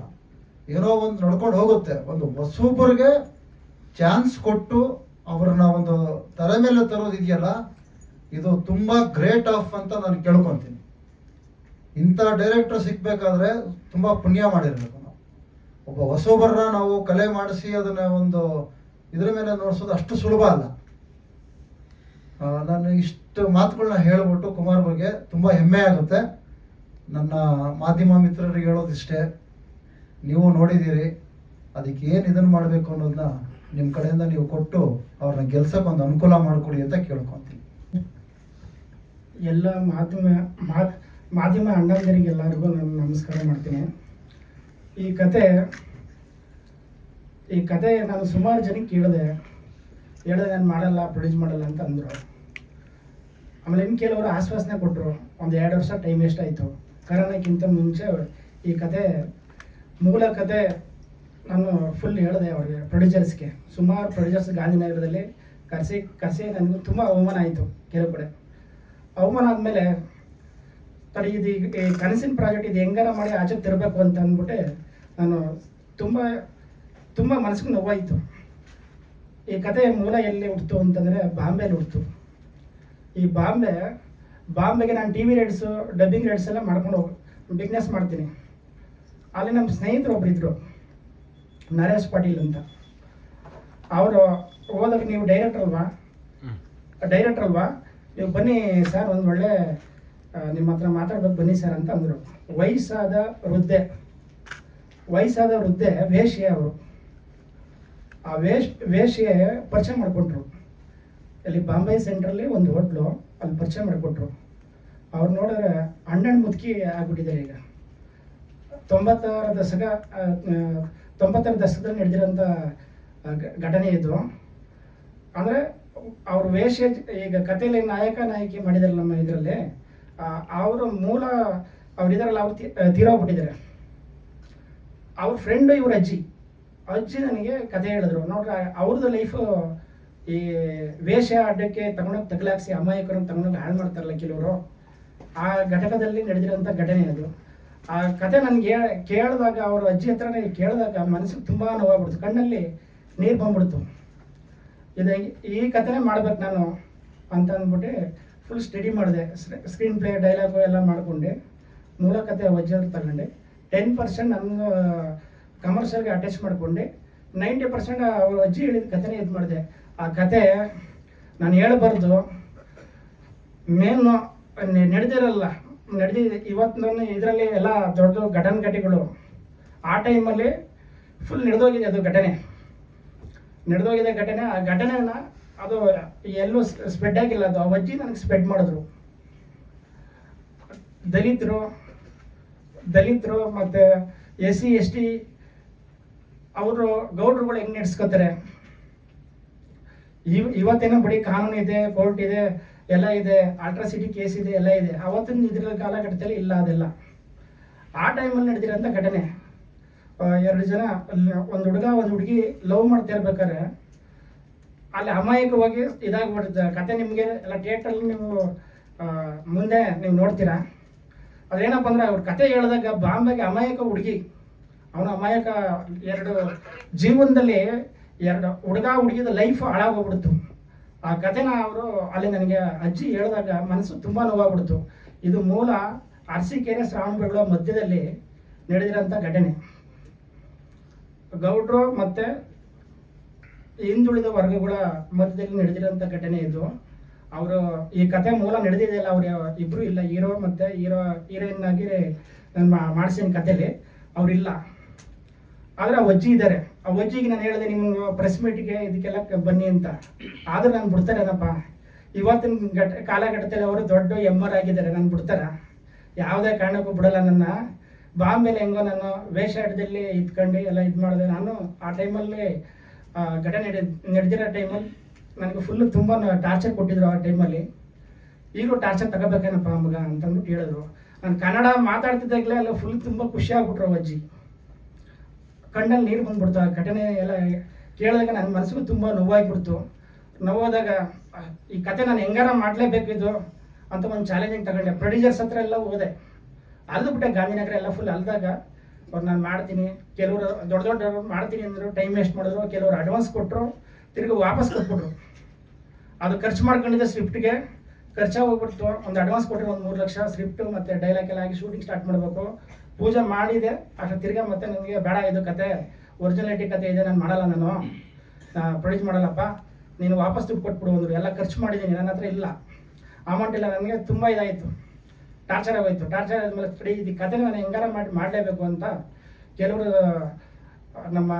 ಏನೋ ಒಂದು ನಡ್ಕೊಂಡು ಹೋಗುತ್ತೆ. ಒಂದು ಹೊಸೊಬ್ಬರಿಗೆ ಚಾನ್ಸ್ ಕೊಟ್ಟು ಅವ್ರನ್ನ ಒಂದು ತಲೆ ಮೇಲೆ ತರೋದಿದೆಯಲ್ಲ, ಇದು ತುಂಬ ಗ್ರೇಟ್ ಆಫ್ ಅಂತ ನಾನು ಕೇಳ್ಕೊತೀನಿ. ಇಂಥ ಡೈರೆಕ್ಟರ್ ಸಿಗಬೇಕಾದ್ರೆ ತುಂಬ ಪುಣ್ಯ ಮಾಡಿರಬೇಕು. ನಾವು ಒಬ್ಬ ಹೊಸೊಬ್ಬರನ್ನ ನಾವು ಕಲೆ ಮಾಡಿಸಿ ಅದನ್ನು ಒಂದು ಇದ್ರ ಮೇಲೆ ನೋಡಿಸೋದು ಅಷ್ಟು ಸುಲಭ ಅಲ್ಲ. ನಾನು ಇಷ್ಟು ಮಾತುಗಳನ್ನ ಹೇಳ್ಬಿಟ್ಟು ಕುಮಾರ್ ಬಗ್ಗೆ ತುಂಬ ಹೆಮ್ಮೆ ಆಗುತ್ತೆ. ನನ್ನ ಮಾಧ್ಯಮ ಮಿತ್ರರಿಗೆ ಹೇಳೋದಿಷ್ಟೇ, ನೀವು ನೋಡಿದ್ದೀರಿ, ಅದಕ್ಕೆ ಏನು ಇದನ್ನು ಮಾಡಬೇಕು ಅನ್ನೋದನ್ನ ನಿಮ್ಮ ಕಡೆಯಿಂದ ನೀವು ಕೊಟ್ಟು ಅವ್ರನ್ನ ಗೆಲ್ಸಕ್ಕೆ ಒಂದು ಅನುಕೂಲ ಮಾಡಿಕೊಡಿ ಅಂತ ಕೇಳ್ಕೊತೀನಿ. ಎಲ್ಲ ಮಾಧ್ಯಮ ಅಣ್ಣಂದಿರಿಗೆ ಎಲ್ಲರಿಗೂ ನಾನು ನಮಸ್ಕಾರ ಮಾಡ್ತೀನಿ. ಈ ಕತೆ ನಾನು ಸುಮಾರು ಜನಕ್ಕೆ ಹೇಳಿದೆ ನಾನು ಮಾಡಲ್ಲ, ಪ್ರೊಡ್ಯೂಸ್ ಮಾಡಲ್ಲ ಅಂತ ಅಂದರು. ಆಮೇಲೆ ಇನ್ನು ಕೆಲವರು ಆಶ್ವಾಸನೆ ಕೊಟ್ಟರು. ಒಂದು 2 ವರ್ಷ ಟೈಮ್ ಎಷ್ಟಾಯಿತು. ಕರೋನಾಕ್ಕಿಂತ ಮುಂಚೆ ಈ ಮೂಲ ಕತೆ ನಾನು ಫುಲ್ ಹೇಳಿದೆ ಅವ್ರಿಗೆ, ಪ್ರೊಡ್ಯೂಸರ್ಸ್ಗೆ. ಸುಮಾರು ಪ್ರೊಡ್ಯೂಸರ್ಸ್ ಗಾಂಧಿನಗರದಲ್ಲಿ ಕರೆಸಿ ನನಗೂ ತುಂಬ ಅವಮಾನ ಆಯಿತು. ಕೆಲವು ಕಡೆ ಅವಮಾನ ಆದಮೇಲೆ ತಡಿ ಇದು ಈ ಕನಸಿನ ಪ್ರಾಜೆಕ್ಟ್ ಇದು ಹೆಂಗಾರ ಮಾಡಿ ಆಚೆ ತಿರಬೇಕು ಅಂತ ಅಂದ್ಬಿಟ್ಟೆ ನಾನು ತುಂಬ ಮನಸ್ಸಿಗೆ ನೋವಾಯಿತು. ಈ ಕತೆ ಮೂಲ ಎಲ್ಲಿ ಹುಟ್ಟಿತು ಅಂತಂದರೆ ಬಾಂಬೆಲಿ ಹುಟ್ಟಿತು. ಈ ಬಾಂಬೆಗೆ ನಾನು TV ರೈಟ್ಸು, ಡಬ್ಬಿಂಗ್ ರೈಟ್ಸ್ ಎಲ್ಲ ಮಾಡ್ಕೊಂಡು ಬಿಸ್ನೆಸ್ ಮಾಡ್ತೀನಿ. ಅಲ್ಲಿ ನಮ್ಮ ಸ್ನೇಹಿತರು ಒಬ್ರು ಇದ್ದರು, ನರೇಶ್ ಪಾಟೀಲ್ ಅಂತ. ಅವರು ಹೋದಾಗ ನೀವು ಡೈರೆಕ್ಟರ್ ಅಲ್ವಾ, ನೀವು ಬನ್ನಿ ಸರ್, ಒಂದು ಒಳ್ಳೆ ನಿಮ್ಮ ಹತ್ರ ಮಾತಾಡ್ಬೇಕು ಬನ್ನಿ ಸರ್ ಅಂತ ಅಂದರು. ವಯಸ್ಸಾದ ವೃದ್ಧೆ ವೇಶ್ಯೆ. ಅವರು ಆ ವೇಶ್ಯೆ ಪರಿಚಯ ಮಾಡಿಕೊಟ್ರು. ಅಲ್ಲಿ ಬಾಂಬೆ ಸೆಂಟ್ರಲ್ಲಿ ಒಂದು ಹೋಟ್ಲು, ಅಲ್ಲಿ ಪರಿಚಯ ಮಾಡಿಕೊಟ್ರು. ಅವ್ರು ನೋಡಿದ್ರೆ ಹಣ್ಣು ಮುದುಕಿ ಆಗ್ಬಿಟ್ಟಿದ್ದಾರೆ. ಈಗ 90ರ ದಶಕದಲ್ಲಿ ನಡೆದಿರೋಂಥ ಘಟನೆ ಇದು. ಅಂದರೆ ಅವ್ರ ವೇಷ ಈಗ ಕಥೆಯಲ್ಲಿ ನಾಯಕಿ ಮಾಡಿದಾರಲ್ಲ ನಮ್ಮ ಇದರಲ್ಲಿ, ಅವರ ಮೂಲ ಅವ್ರಿದಾರಲ್ಲ, ಅವ್ರು ತೀರೋಗ್ಬಿಟ್ಟಿದ್ದಾರೆ. ಅವ್ರ ಫ್ರೆಂಡು ಇವ್ರ ಅಜ್ಜಿ ನನಗೆ ಕತೆ ಹೇಳಿದ್ರು. ನೋಡ್ರಿ, ಅವ್ರದ್ದು ಲೈಫು ಈ ವೇಷ ಅಡ್ಡಕ್ಕೆ ತಗೊಂಡೋಗಿ ತಗಲಾಕ್ಸಿ ಅಮಾಯಕರನ್ನು ತಗೊಂಡೋಗಿ ಹಾಳು ಮಾಡ್ತಾರಲ್ಲ ಕೆಲವರು, ಆ ಘಟಕದಲ್ಲಿ ನಡೆದಿರೋಂಥ ಘಟನೆ ಅದು. ಆ ಕತೆ ನನಗೆ ಕೇಳಿದಾಗ, ಅವ್ರ ಅಜ್ಜಿ ಹತ್ರನೇ ಕೇಳಿದಾಗ ಮನಸ್ಸಿಗೆ ತುಂಬ ನೋವಾಗ್ಬಿಡ್ತು, ಕಣ್ಣಲ್ಲಿ ನೀರು ಬಂದ್ಬಿಡ್ತು. ಈ ಕಥೆನೇ ಮಾಡ್ಬೇಕು ನಾನು ಅಂತ ಅಂದ್ಬಿಟ್ಟು ಫುಲ್ ಸ್ಟಡಿ ಮಾಡಿದೆ. ಸ್ಕ್ರೀನ್ ಪ್ಲೇ, ಡೈಲಾಗು ಎಲ್ಲ ಮಾಡಿಕೊಂಡೆ. ಮೂಲ ಕತೆ ಅಜ್ಜಿ ಹತ್ರ ತಗೊಂಡೆ. 10% ನನ್ನ ಕಮರ್ಷಿಯಲ್ಗೆ ಅಟ್ಯಾಚ್ ಮಾಡಿಕೊಂಡೆ. 90% ಅವ್ರ ಅಜ್ಜಿ ಹೇಳಿದ ಕಥೆನೇ ಇದು ಮಾಡಿದೆ. ಆ ಕತೆ ನಾನು ಹೇಳಬಾರ್ದು, ಮೇನು ನಡೆದಿರಲ್ಲ, ಇವತ್ತು ಇದರಲ್ಲಿ ಎಲ್ಲ ದೊಡ್ಡ ಘಟನೆಗಳು ಆ ಟೈಮಲ್ಲಿ ಫುಲ್ ನಡೆದೋಗಿದೆ. ಅದು ನಡೆದೋಗಿದೆ ಘಟನೆ. ಆ ಘಟನೆನ ಅದು ಎಲ್ಲೂ ಸ್ಪ್ರೆಡ್ ಆಗಿಲ್ಲ. ಅದು ಆ ಅಜ್ಜಿ ನನಗೆ ಸ್ಪ್ರೆಡ್ ಮಾಡಿದ್ರು. ದಲಿತರು ಮತ್ತು SC ST ಅವರು ಗೌಡ್ರುಗಳು ಹೆಂಗೆ ನಡೆಸ್ಕೋತಾರೆ. ಇವತ್ತೇನೋ ಬರೀ ಕಾನೂನು ಇದೆ, ಕೋರ್ಟ್ ಇದೆ, ಎಲ್ಲ ಇದೆ, ಅಟ್ರಾಸಿಟಿ ಕೇಸ್ ಇದೆ, ಎಲ್ಲ ಇದೆ. ಅವತ್ತಿನ ಇದ್ರ ಕಾಲಘಟ್ಟದಲ್ಲಿ ಇಲ್ಲ ಅದೆಲ್ಲ. ಆ ಟೈಮಲ್ಲಿ ನಡೆದಿರೋಂಥ ಘಟನೆ. 2 ಜನ, ಒಂದು ಹುಡುಗ ಒಂದು ಹುಡುಗಿ ಲವ್ ಮಾಡ್ತಾ ಇರ್ಬೇಕಾದ್ರೆ ಅಲ್ಲಿ ಅಮಾಯಕವಾಗಿ ಇದಾಗ್ಬಿಡುತ್ತೆ. ಕತೆ ನಿಮಗೆ ಎಲ್ಲ ಥಿಯೇಟ್ರಲ್ಲಿ ನೀವು ಮುಂದೆ ನೀವು ನೋಡ್ತೀರಾ. ಅದೇನಪ್ಪ ಅಂದ್ರೆ ಅವ್ರ ಕತೆ ಹೇಳಿದಾಗ ಬಾಂಬೆಗೆ ಅಮಾಯಕ ಹುಡುಗಿ, ಅವನ ಅಮಾಯಕ 2 ಜೀವನದಲ್ಲಿ 2 ಹುಡುಗಿದ ಲೈಫ್ ಹಾಳಾಗೋಗ್ಬಿಡ್ತು. ಆ ಕಥೆನ ಅವರು ಅಲ್ಲಿ ನನಗೆ ಅಜ್ಜಿ ಹೇಳಿದಾಗ ಮನಸ್ಸು ತುಂಬ ನೋವಾಗ್ಬಿಡ್ತು. ಇದು ಮೂಲ ಅರಸೀಕೆರೆ ಶ್ರಾವಣಬೆಳಗೊಳ ಮಧ್ಯದಲ್ಲಿ ನಡೆದಿರೋಂಥ ಘಟನೆ. ಗೌಡ್ರು ಮತ್ತು ಹಿಂದುಳಿದ ವರ್ಗಗಳ ಮಧ್ಯದಲ್ಲಿ ನಡೆದಿರೋಂಥ ಘಟನೆ ಇದು. ಅವರು ಈ ಕತೆ ಮೂಲ ನಡೆದಿದೆಯಲ್ಲ, ಅವ್ರು ಇಬ್ಬರು ಇಲ್ಲ, ಹೀರೋ ಮತ್ತು ಹೀರೋಯಿನ್ ಆಗಿ ನಾನು ಮಾಡಿಸಿದ ಕಥೆಯಲ್ಲಿ ಅವರಿಲ್ಲ. ಆದರೆ ಆ ಅಜ್ಜಿ ಇದ್ದಾರೆ. ಆ ಅಜ್ಜಿಗೆ ನಾನು ಹೇಳಿದೆ ನಿಮ್ಮ ಪ್ರೆಸ್ ಮೀಟಿಗೆ ಇದಕ್ಕೆಲ್ಲ ಬನ್ನಿ ಅಂತ. ಆದರೂ ನಾನು ಬಿಡ್ತಾರೇನಪ್ಪ, ಇವತ್ತಿನ ಕಾಲಘಟ್ಟದಲ್ಲಿ ಅವರು ದೊಡ್ಡ ಎಮ್ಮರ್ ಆಗಿದ್ದಾರೆ, ನಾನು ಬಿಡ್ತಾರ? ಯಾವುದೇ ಕಾರಣಕ್ಕೂ ಬಿಡಲ್ಲ. ನನ್ನ ಬಾಂಬೆಲಿ ಹೆಂಗೋ ನಾನು ವೇಷಾಟದಲ್ಲಿ ಇದ್ಕೊಂಡು ಎಲ್ಲ ಇದು ಮಾಡಿದೆ. ನಾನು ಆ ಟೈಮಲ್ಲಿ ಘಟನೆ ನಡೆದಿರೋ ಟೈಮಲ್ಲಿ ನನಗೆ ಫುಲ್ಲು ತುಂಬ ಟಾರ್ಚರ್ ಕೊಟ್ಟಿದ್ರು. ಆ ಟೈಮಲ್ಲಿ ಈಗಲೂ ಟಾರ್ಚರ್ ತಗೋಬೇಕೇನಪ್ಪ ಮಗ ಅಂತಂದ್ಬಿಟ್ಟು ಹೇಳಿದ್ರು. ನಾನು ಕನ್ನಡ ಮಾತಾಡ್ತಿದ್ದಾಗಲೇ ಎಲ್ಲ ಫುಲ್ ತುಂಬ ಖುಷಿ ಆಗ್ಬಿಟ್ರು ಅಜ್ಜಿ. ಕಣ್ಣಲ್ಲಿ ನೀರು ಬಂದ್ಬಿಡ್ತು. ಆ ಘಟನೆ ಎಲ್ಲ ಕೇಳಿದಾಗ ನನ್ನ ಮನಸ್ಸಿಗೂ ತುಂಬ ನೋವಾಗ್ಬಿಡ್ತು. ನೋವಾದಾಗ ಈ ಕತೆ ನಾನು ಹೆಂಗಾರ ಮಾಡಲೇಬೇಕಿದ್ದು ಅಂತ ಒಂದು ಚಾಲೆಂಜಿಂಗ್ ತಗೊಂಡೆ. ಪ್ರೊಡ್ಯೂಸರ್ಸ್ ಹತ್ರ ಎಲ್ಲ ಹೋದೆ, ಅಲ್ದುಬಿಟ್ಟೆ. ಗಾಂಧಿನಗರ ಎಲ್ಲ ಫುಲ್ ಅಲ್ದಾಗ ಅವ್ರು ನಾನು ಮಾಡ್ತೀನಿ, ಕೆಲವರು ದೊಡ್ಡವ್ರು ಮಾಡ್ತೀನಿ ಅಂದರು, ಟೈಮ್ ವೇಸ್ಟ್ ಮಾಡಿದ್ರು. ಕೆಲವರು ಅಡ್ವಾನ್ಸ್ ಕೊಟ್ಟರು, ತಿರುಗಿ ವಾಪಸ್ ಕೊಟ್ಬಿಟ್ರು. ಅದು ಖರ್ಚು ಮಾಡ್ಕೊಂಡಿದ್ದೆ ಸ್ಕ್ರಿಪ್ಟ್ಗೆ, ಖರ್ಚಾಗಿ ಹೋಗ್ಬಿಟ್ಟು ಒಂದು ಅಡ್ವಾನ್ಸ್ ಕೊಟ್ಟರೆ ಒಂದು 3 ಲಕ್ಷ. ಸ್ಕ್ರಿಪ್ಟು ಮತ್ತು ಡೈಲಾಗ್ ಎಲ್ಲ ಆಗಿ ಶೂಟಿಂಗ್ ಸ್ಟಾರ್ಟ್ ಮಾಡಬೇಕು. ಪೂಜೆ ಮಾಡಿದೆ ಅಷ್ಟು. ತಿರ್ಗಾ ಮತ್ತೆ ನನಗೆ ಬೇಡ, ಇದು ಕತೆ ಒರಿಜಿನಾಲಿಟಿ ಕತೆ ಇದೆ, ನಾನು ಮಾಡಲ್ಲ, ನಾನು ಪ್ರೊಡ್ಯೂಸ್ ಮಾಡಲ್ಲಪ್ಪ, ನೀನು ವಾಪಸ್ ದುಡ್ಡು ಕೊಟ್ಬಿಡು ಅಂದರು. ಎಲ್ಲ ಖರ್ಚು ಮಾಡಿದ್ದೀನಿ, ನನ್ನ ಹತ್ರ ಇಲ್ಲ, ಅಮೌಂಟ್ ಇಲ್ಲ. ನನಗೆ ತುಂಬ ಇದಾಯಿತು, ಟಾರ್ಚರ್ ಆಗೋಯ್ತು. ಟಾರ್ಚರ್ ಆದಮೇಲೆ ಸ್ಟಡಿ ಇದು ಕತೆ ನಾನು ಹೆಂಗಾರ ಮಾಡಲೇಬೇಕು ಅಂತ ಕೆಲವರು ನಮ್ಮ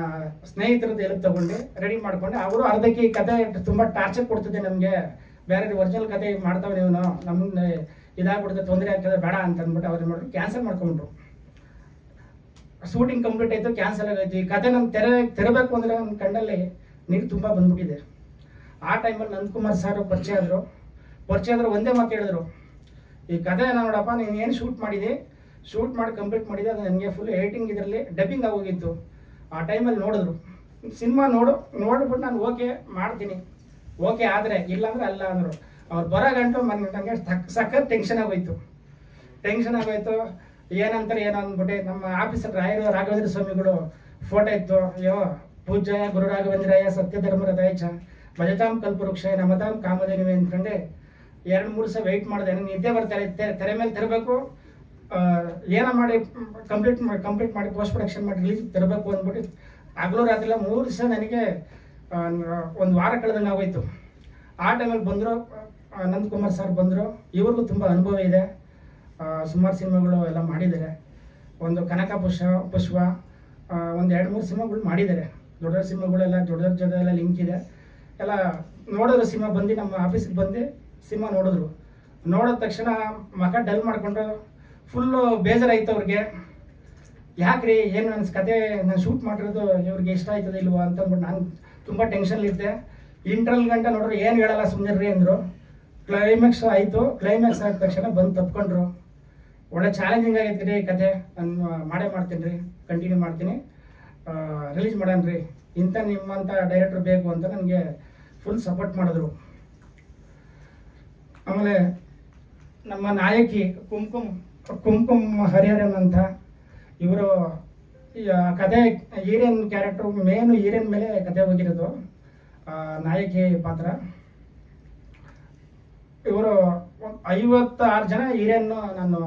ಸ್ನೇಹಿತರದ್ದು ಎಲ್ಲಿ ತಗೊಂಡು ರೆಡಿ ಮಾಡಿಕೊಂಡೆ. ಅವರು ಅರ್ಧಕ್ಕೆ ಈ ಕತೆ ತುಂಬ ಟಾರ್ಚರ್ ಕೊಡ್ತಿದ್ದೆ ನಮಗೆ, ಬೇರೆ ಒರಿಜಿನಲ್ ಕತೆ ಮಾಡ್ತಾವೆ ನೀವು, ನಮ್ಮನ್ನ ಇದಾಗ್ಬಿಡುತ್ತೆ, ತೊಂದರೆ ಆಗ್ತದೆ, ಬೇಡ ಅಂತ ಅಂದ್ಬಿಟ್ಟು ಅವ್ರು ಮಾಡಿದ್ರು, ಕ್ಯಾನ್ಸಲ್ ಮಾಡ್ಕೊಂಡ್ರು. ಶೂಟಿಂಗ್ ಕಂಪ್ಲೀಟ್ ಆಯಿತು, ಕ್ಯಾನ್ಸಲ್ ಆಗೋಯ್ತು. ಈ ಕತೆ ನಾನು ತೆರಬೇಕು ಅಂದರೆ ನನ್ನ ಕಣ್ಣಲ್ಲಿ ನೀರು ತುಂಬ ಬಂದ್ಬಿಟ್ಟಿದೆ. ಆ ಟೈಮಲ್ಲಿ ನಂದಕುಮಾರ್ ಸರ್ ಪರಿಚಯ ಆದರು. ಒಂದೇ ಮಾತು ಹೇಳಿದ್ರು, ಈ ಕತೆ ನೋಡಪ್ಪ, ನೀನು ಏನು ಶೂಟ್ ಮಾಡಿ ಕಂಪ್ಲೀಟ್ ಮಾಡಿದೆ, ಅದು ನನಗೆ ಫುಲ್ ಏಟಿಂಗ್ ಇದರಲ್ಲಿ ಡಬ್ಬಿಂಗ್ ಆಗೋಗಿತ್ತು. ಆ ಟೈಮಲ್ಲಿ ನೋಡಿದ್ರು, ಸಿನಿಮಾ ನೋಡ್ಬಿಟ್ಟು ನಾನು ಓಕೆ ಮಾಡ್ತೀನಿ, ಓಕೆ ಆದರೆ ಇಲ್ಲಾಂದ್ರೆ ಅಲ್ಲ ಅಂದರು. ಅವ್ರು ಬರೋ ಗಂಟು ನನಗೆ ಸಖತ್ ಟೆನ್ಷನ್ ಆಗೋಯ್ತು. ಏನಂತಾರೆ ಏನೋ ಅಂದ್ಬಿಟ್ಟು ನಮ್ಮ ಆಫೀಸರ್ ರಾಘವೇಂದ್ರ ಸ್ವಾಮಿಗಳು ಫೋಟೋ ಇತ್ತು. ಅಯ್ಯೋ ಪೂಜ್ಯ ಗುರು ರಾಘವೇಂದ್ರಾಯ ಸತ್ಯಧರ್ಮರದಾಯ ಚ ಭಜತಾಂ ಕಲ್ಪವೃಕ್ಷ ನಮತಾಂ ಕಾಮಧೇನುವೆ ಅಂದ್ಕೊಂಡೆ 2-3 ಸಲ ವೆಯ್ಟ್ ಮಾಡಿದೆ. ನನಗೆ ನಿದ್ದೆ ಬರ್ತಾರೆ, ತೆರೆ ಮೇಲೆ ತರಬೇಕು, ಏನೋ ಮಾಡಿ ಕಂಪ್ಲೀಟ್ ಮಾಡಿ ಪೋಸ್ಟ್ ಪ್ರೊಡಕ್ಷನ್ ಮಾಡಿ ರಿಲೀಸ್ ತರಬೇಕು ಅಂದ್ಬಿಟ್ಟು ಹಗಲು ರಾತ್ರಿ 3 ದಿವಸ ನನಗೆ 1 ವಾರ ಕಳೆದಂಗೆ ಆಗೋಯ್ತು. ಆ ಟೈಮಲ್ಲಿ ಬಂದರು ನಂದಕುಮಾರ್ ಸರ್ ಬಂದರು. ಇವ್ರಿಗೂ ತುಂಬ ಅನುಭವ ಇದೆ, ಸುಮಾರು ಸಿನಿಮಾಗಳು ಎಲ್ಲ ಮಾಡಿದ್ದಾರೆ. ಒಂದು ಕನಕ ಪುಷ್ಪ ಒಂದು 2-3 ಸಿನಿಮಾಗಳು ಮಾಡಿದ್ದಾರೆ. ದೊಡ್ಡ ಸಿನಿಮಾಗಳೆಲ್ಲ ದೊಡ್ಡ ಜೊತೆ ಎಲ್ಲ ಲಿಂಕ್ ಇದೆ. ಎಲ್ಲ ನೋಡಿದ್ರು, ಸಿನಿಮಾ ಬಂದು ನಮ್ಮ ಆಫೀಸಿಗೆ ಬಂದು ಸಿನಿಮಾ ನೋಡಿದ ತಕ್ಷಣ ಮಗ ಡಲ್ ಮಾಡಿಕೊಂಡು ಫುಲ್ಲು ಬೇಜಾರಾಯ್ತು ಅವ್ರಿಗೆ. ಯಾಕ್ರಿ ಏನು ನನ್ನ ಕತೆ ನಾನು ಶೂಟ್ ಮಾಡಿರೋದು ಇವ್ರಿಗೆ ಇಷ್ಟ ಆಯ್ತದೆ ಇಲ್ವಾ ಅಂತಂದ್ಬಿಟ್ಟು ನಾನು ತುಂಬ ಟೆನ್ಷನ್ಲಿದ್ದೆ. ಇಂಟ್ರಲ್ ಗಂಟೆ ನೋಡ್ರಿ ಏನು ಹೇಳಲ್ಲ ಸುಮ್ಮನಿರ್ರಿ ಅಂದರು. ಕ್ಲೈಮ್ಯಾಕ್ಸ್ ಆಯಿತು. ಕ್ಲೈಮ್ಯಾಕ್ಸ್ ಆದ ತಕ್ಷಣ ಬಂದು ತಪ್ಕೊಂಡ್ರು. ಒಳ್ಳೆ ಚಾಲೆಂಜಿಂಗ್ ಆಗೈತೆ ರೀ ಕತೆ, ನಾನು ಮಾಡ್ತೀನಿ ರೀ, ಕಂಟಿನ್ಯೂ ಮಾಡ್ತೀನಿ, ರಿಲೀಸ್ ಮಾಡೋಣ ರೀ, ಇಂಥ ನಿಮ್ಮಂಥ ಡೈರೆಕ್ಟರ್ ಬೇಕು ಅಂತ ನನಗೆ ಫುಲ್ ಸಪೋರ್ಟ್ ಮಾಡಿದ್ರು. ಆಮೇಲೆ ನಮ್ಮ ನಾಯಕಿ ಕುಂಕುಮ್ ಹರಿಹರನ್ ಅಂತ ಇವರು ಕತೆ ಹೀರೋಯಿನ್ ಕ್ಯಾರೆಕ್ಟರ್, ಮೇನು ಹೀರೋಯಿನ್ ಮೇಲೆ ಕತೆ ಹೋಗಿರೋದು, ನಾಯಕಿ ಪಾತ್ರ. ಇವರು 56 ಜನ ಹೀರೋಯಿನ್ನು ನಾನು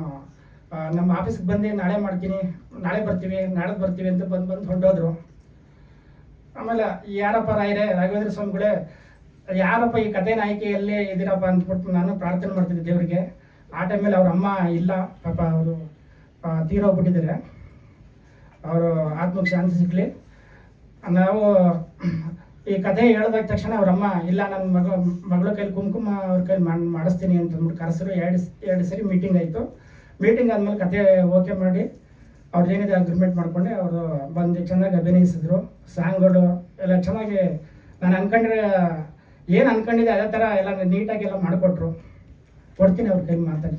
ನಮ್ಮ ಆಫೀಸ್ಗೆ ಬಂದು ನಾಳೆ ಬರ್ತೀವಿ ಅಂತ ಬಂದು ಹೊರಟೋದ್ರು. ಆಮೇಲೆ ಯಾರಪ್ಪ ರಾಯರೇ, ರಾಘವೇಂದ್ರ ಸ್ವಾಮಿಗಳೇ, ಯಾರಪ್ಪ ಈ ಕತೆ ನಾಯಕಿ ಎಲ್ಲಿ ಇದ್ದೀರಪ್ಪ ಅಂದ್ಬಿಟ್ಟು ನಾನು ಪ್ರಾರ್ಥನೆ ಮಾಡ್ತಿದ್ದೆ ದೇವರಿಗೆ. ಆ ಟೈಮಲ್ಲಿ ಅವ್ರ ಅಮ್ಮ ಇಲ್ಲ, ಪಾಪ ಅವರು ತೀರೋಗ್ಬಿಟ್ಟಿದ್ದಾರೆ. ಅವರು ಆತ್ಮಕ್ಕೆ ಶಾಂತಿ ಸಿಗಲಿ. ನಾವು ಈ ಕತೆ ಹೇಳಿದ ತಕ್ಷಣ ಅವ್ರ ಅಮ್ಮ ಇಲ್ಲ, ನನ್ನ ಮಗಳ ಕೈಲಿ ಕುಂಕುಮ ಅವ್ರ ಕೈಲಿ ಮಾಡಿಸ್ತೀನಿ ಅಂತಂದ್ಬಿಟ್ಟು ಕರೆಸರು. 2 ಸರಿ ಮೀಟಿಂಗ್ ಆಯಿತು. ಮೀಟಿಂಗ್ ಆದಮೇಲೆ ಕತೆ ಓಕೆ ಮಾಡಿ ಅವ್ರದ್ದು ಏನಿದೆ ಅಗ್ರಿಮೆಂಟ್ ಮಾಡ್ಕೊಂಡೆ. ಅವರು ಬಂದು ಚೆನ್ನಾಗಿ ಅಭಿನಯಿಸಿದ್ರು. ಸಾಂಗ್ಗಳು ಎಲ್ಲ ಚೆನ್ನಾಗಿ ನಾನು ಏನು ಅನ್ಕೊಂಡಿದ್ದೆ ಅದೇ ಥರ ಎಲ್ಲ ನೀಟಾಗಿ ಎಲ್ಲ ಮಾಡಿಕೊಟ್ರು. ಕೊಡ್ತೀನಿ ಅವ್ರ ಕೈಲಿ ಮಾತಾಡಿ.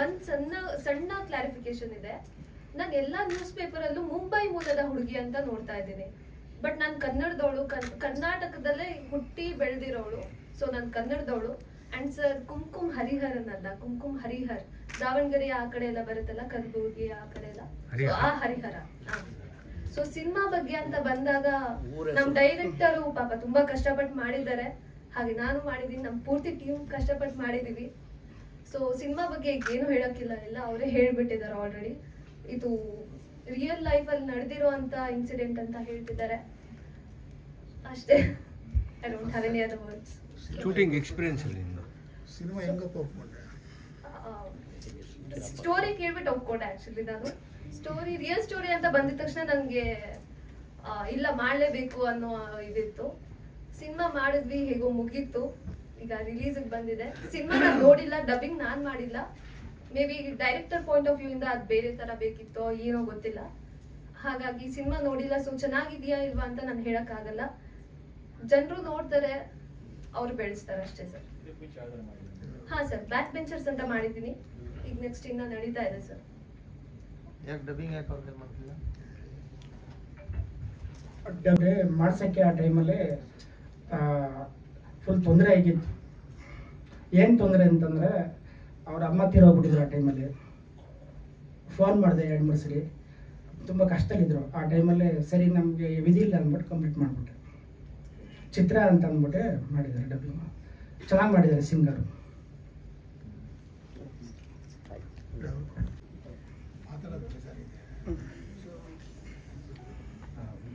ಒಂದು ಸಣ್ಣ ಕ್ಲಾರಿಫಿಕೇಶನ್ ಇದೆ. ನಾನು ಎಲ್ಲ ನ್ಯೂಸ್ ಪೇಪರಲ್ಲೂ ಮುಂಬೈ ಮೂಲದ ಹುಡುಗಿ ಅಂತ ನೋಡ್ತಾ ಇದ್ದೀನಿ. ಬಟ್ ನಾನು ಕನ್ನಡದವಳು, ಕರ್ನಾಟಕದಲ್ಲೇ ಹುಟ್ಟಿ ಬೆಳೆದಿರೋಳು. ಸೊ ನಾನು ಕನ್ನಡದವಳು. ಅಂಡ್ ಸರ್ ಕುಂಕುಮ್ ಹರಿಹರನ್ ಅಲ್ಲ, ಕುಂಕುಮ್ ಹರಿಹರ್, ದಾವಣಗೆರೆ ಆ ಕಡೆ ಎಲ್ಲ ಬರುತ್ತಲ್ಲ, ಕಲಬುರ್ಗಿ ಆ ಕಡೆ ಎಲ್ಲ, ಆ ಹರಿಹರ. ಸೊ ಸಿನಿಮಾ ಬಗ್ಗೆ ಅಂತ ಬಂದಾಗ ನಮ್ ಡೈರೆಕ್ಟರು ಪಾಪ ತುಂಬಾ ಕಷ್ಟಪಟ್ಟು ಮಾಡಿದ್ದಾರೆ. ಹಾಗೆ ನಾನು ಮಾಡಿದೀನಿ, ನಮ್ ಪೂರ್ತಿ ಟೀಮ್ ಕಷ್ಟಪಟ್ಟು ಮಾಡಿದೀವಿ. ಸೊ ಸಿನಿಮಾ ಬಗ್ಗೆ ಏನು ಹೇಳಕ್ಕಿಲ್ಲ, ಎಲ್ಲ ಅವರೇ ಹೇಳ್ಬಿಟ್ಟಿದ್ದಾರೆ ಆಲ್ರೆಡಿ. ಇದು ರಿಯಲ್ ಲೈಫ್ ಅಲ್ಲಿ ನಡೆದಿರೋ ಅಂತ ಇನ್ಸಿಡೆಂಟ್ ಅಂತ ಹೇಳ್ತಿದ್ದಾರೆ ಅಷ್ಟೇ. I don't have any other words. Shooting experience ಅಲ್ಲಿ ಸಿನಿಮಾ ಹೆಂಗಪ್ಪ ಒಪ್ಕೊಂಡೆ? ಸ್ಟೋರಿ ಕೇಳ್ಬಿಟ್ಟು ಒಪ್ಕೊಂಡೆ ಆಕ್ಚುಲಿ. ನಾನು ಸ್ಟೋರಿ ರಿಯಲ್ ಸ್ಟೋರಿ ಅಂತ ಬಂದಿದ ತಕ್ಷಣ ನನಗೆ ಇಲ್ಲ ಮಾಡಲೇಬೇಕು ಅನ್ನೋ ಇದಿತ್ತು. ಸಿನಿಮಾ ಮಾಡಿದ್ವಿ, ಹೇಗೋ ಮುಗೀತು. ಈಗ ರಿಲೀಸಿಗೆ ಬಂದಿದೆ. ಸಿನಿಮಾ ನಾನು ನೋಡಿಲ್ಲ, ಡಬ್ಬಿಂಗ್ ನಾನು ಮಾಡಿಲ್ಲ. May be director point of view ಇಂದ ಅದು ಬೇರೆ ತರ ಬೇಕಿತ್ತೋ ಏನೋ ಗೊತ್ತಿಲ್ಲ. ಹಾಗಾಗಿ ಸಿನಿಮಾ ನೋಡಿಲ್ಲ. ಸೊ ಚೆನ್ನಾಗಿದೆಯಾ ಇಲ್ವಾ ಅಂತ ನಾನು ಹೇಳಕ್ಕಾಗಲ್ಲ. ಜನರು ನೋಡ್ತಾರೆ, ಅವ್ರು ಬೆಳೆಸ್ತಾರೆ ಅಷ್ಟೇ ಸರ್. ಹಾ ಸರ್, ಬ್ಯಾಕ್ ಬೆಂಚರ್ಸ್ ಅಂತ ಮಾಡಿದ್ದೀನಿ. ಈಗ ನೆಕ್ಸ್ಟ್ ಇನ್ನ ನಡೀತಾ ಇದೆ ಸರ್. ಯಾಕೆ ಡಬ್ಬಿಂಗ್ ಯಾಕೆ ಅವ್ರಿಗೆ ಮಾಡ್ತಿಲ್ಲ? ಡಬ್ಬೆ ಮಾಡ್ಸೋಕ್ಕೆ ಆ ಟೈಮಲ್ಲಿ ಫುಲ್ ತೊಂದರೆ ಆಗಿತ್ತು. ಏನು ತೊಂದರೆ ಅಂತಂದರೆ ಅವ್ರ ಅಮ್ಮ ತೀರೋಗ್ಬಿಟ್ಟಿದ್ರು ಆ ಟೈಮಲ್ಲಿ. ಫೋನ್ ಮಾಡಿದೆ 2-3 ಸರಿ. ತುಂಬ ಕಷ್ಟದಲ್ಲಿದ್ದರು ಆ ಟೈಮಲ್ಲಿ. ಸರಿ ನಮಗೆ ವಿಧಿಲ್ಲ ಅಂದ್ಬಿಟ್ಟು ಕಂಪ್ಲೀಟ್ ಮಾಡಿಬಿಟ್ಟೆ. ಚಿತ್ರ ಅಂತ ಅಂದ್ಬಿಟ್ಟೆ ಮಾಡಿದ್ದಾರೆ ಡಬ್ಬಿಂಗ್. ಚೆನ್ನಾಗಿ ಮಾಡಿದ್ದಾರೆ ಸಿಂಗರು.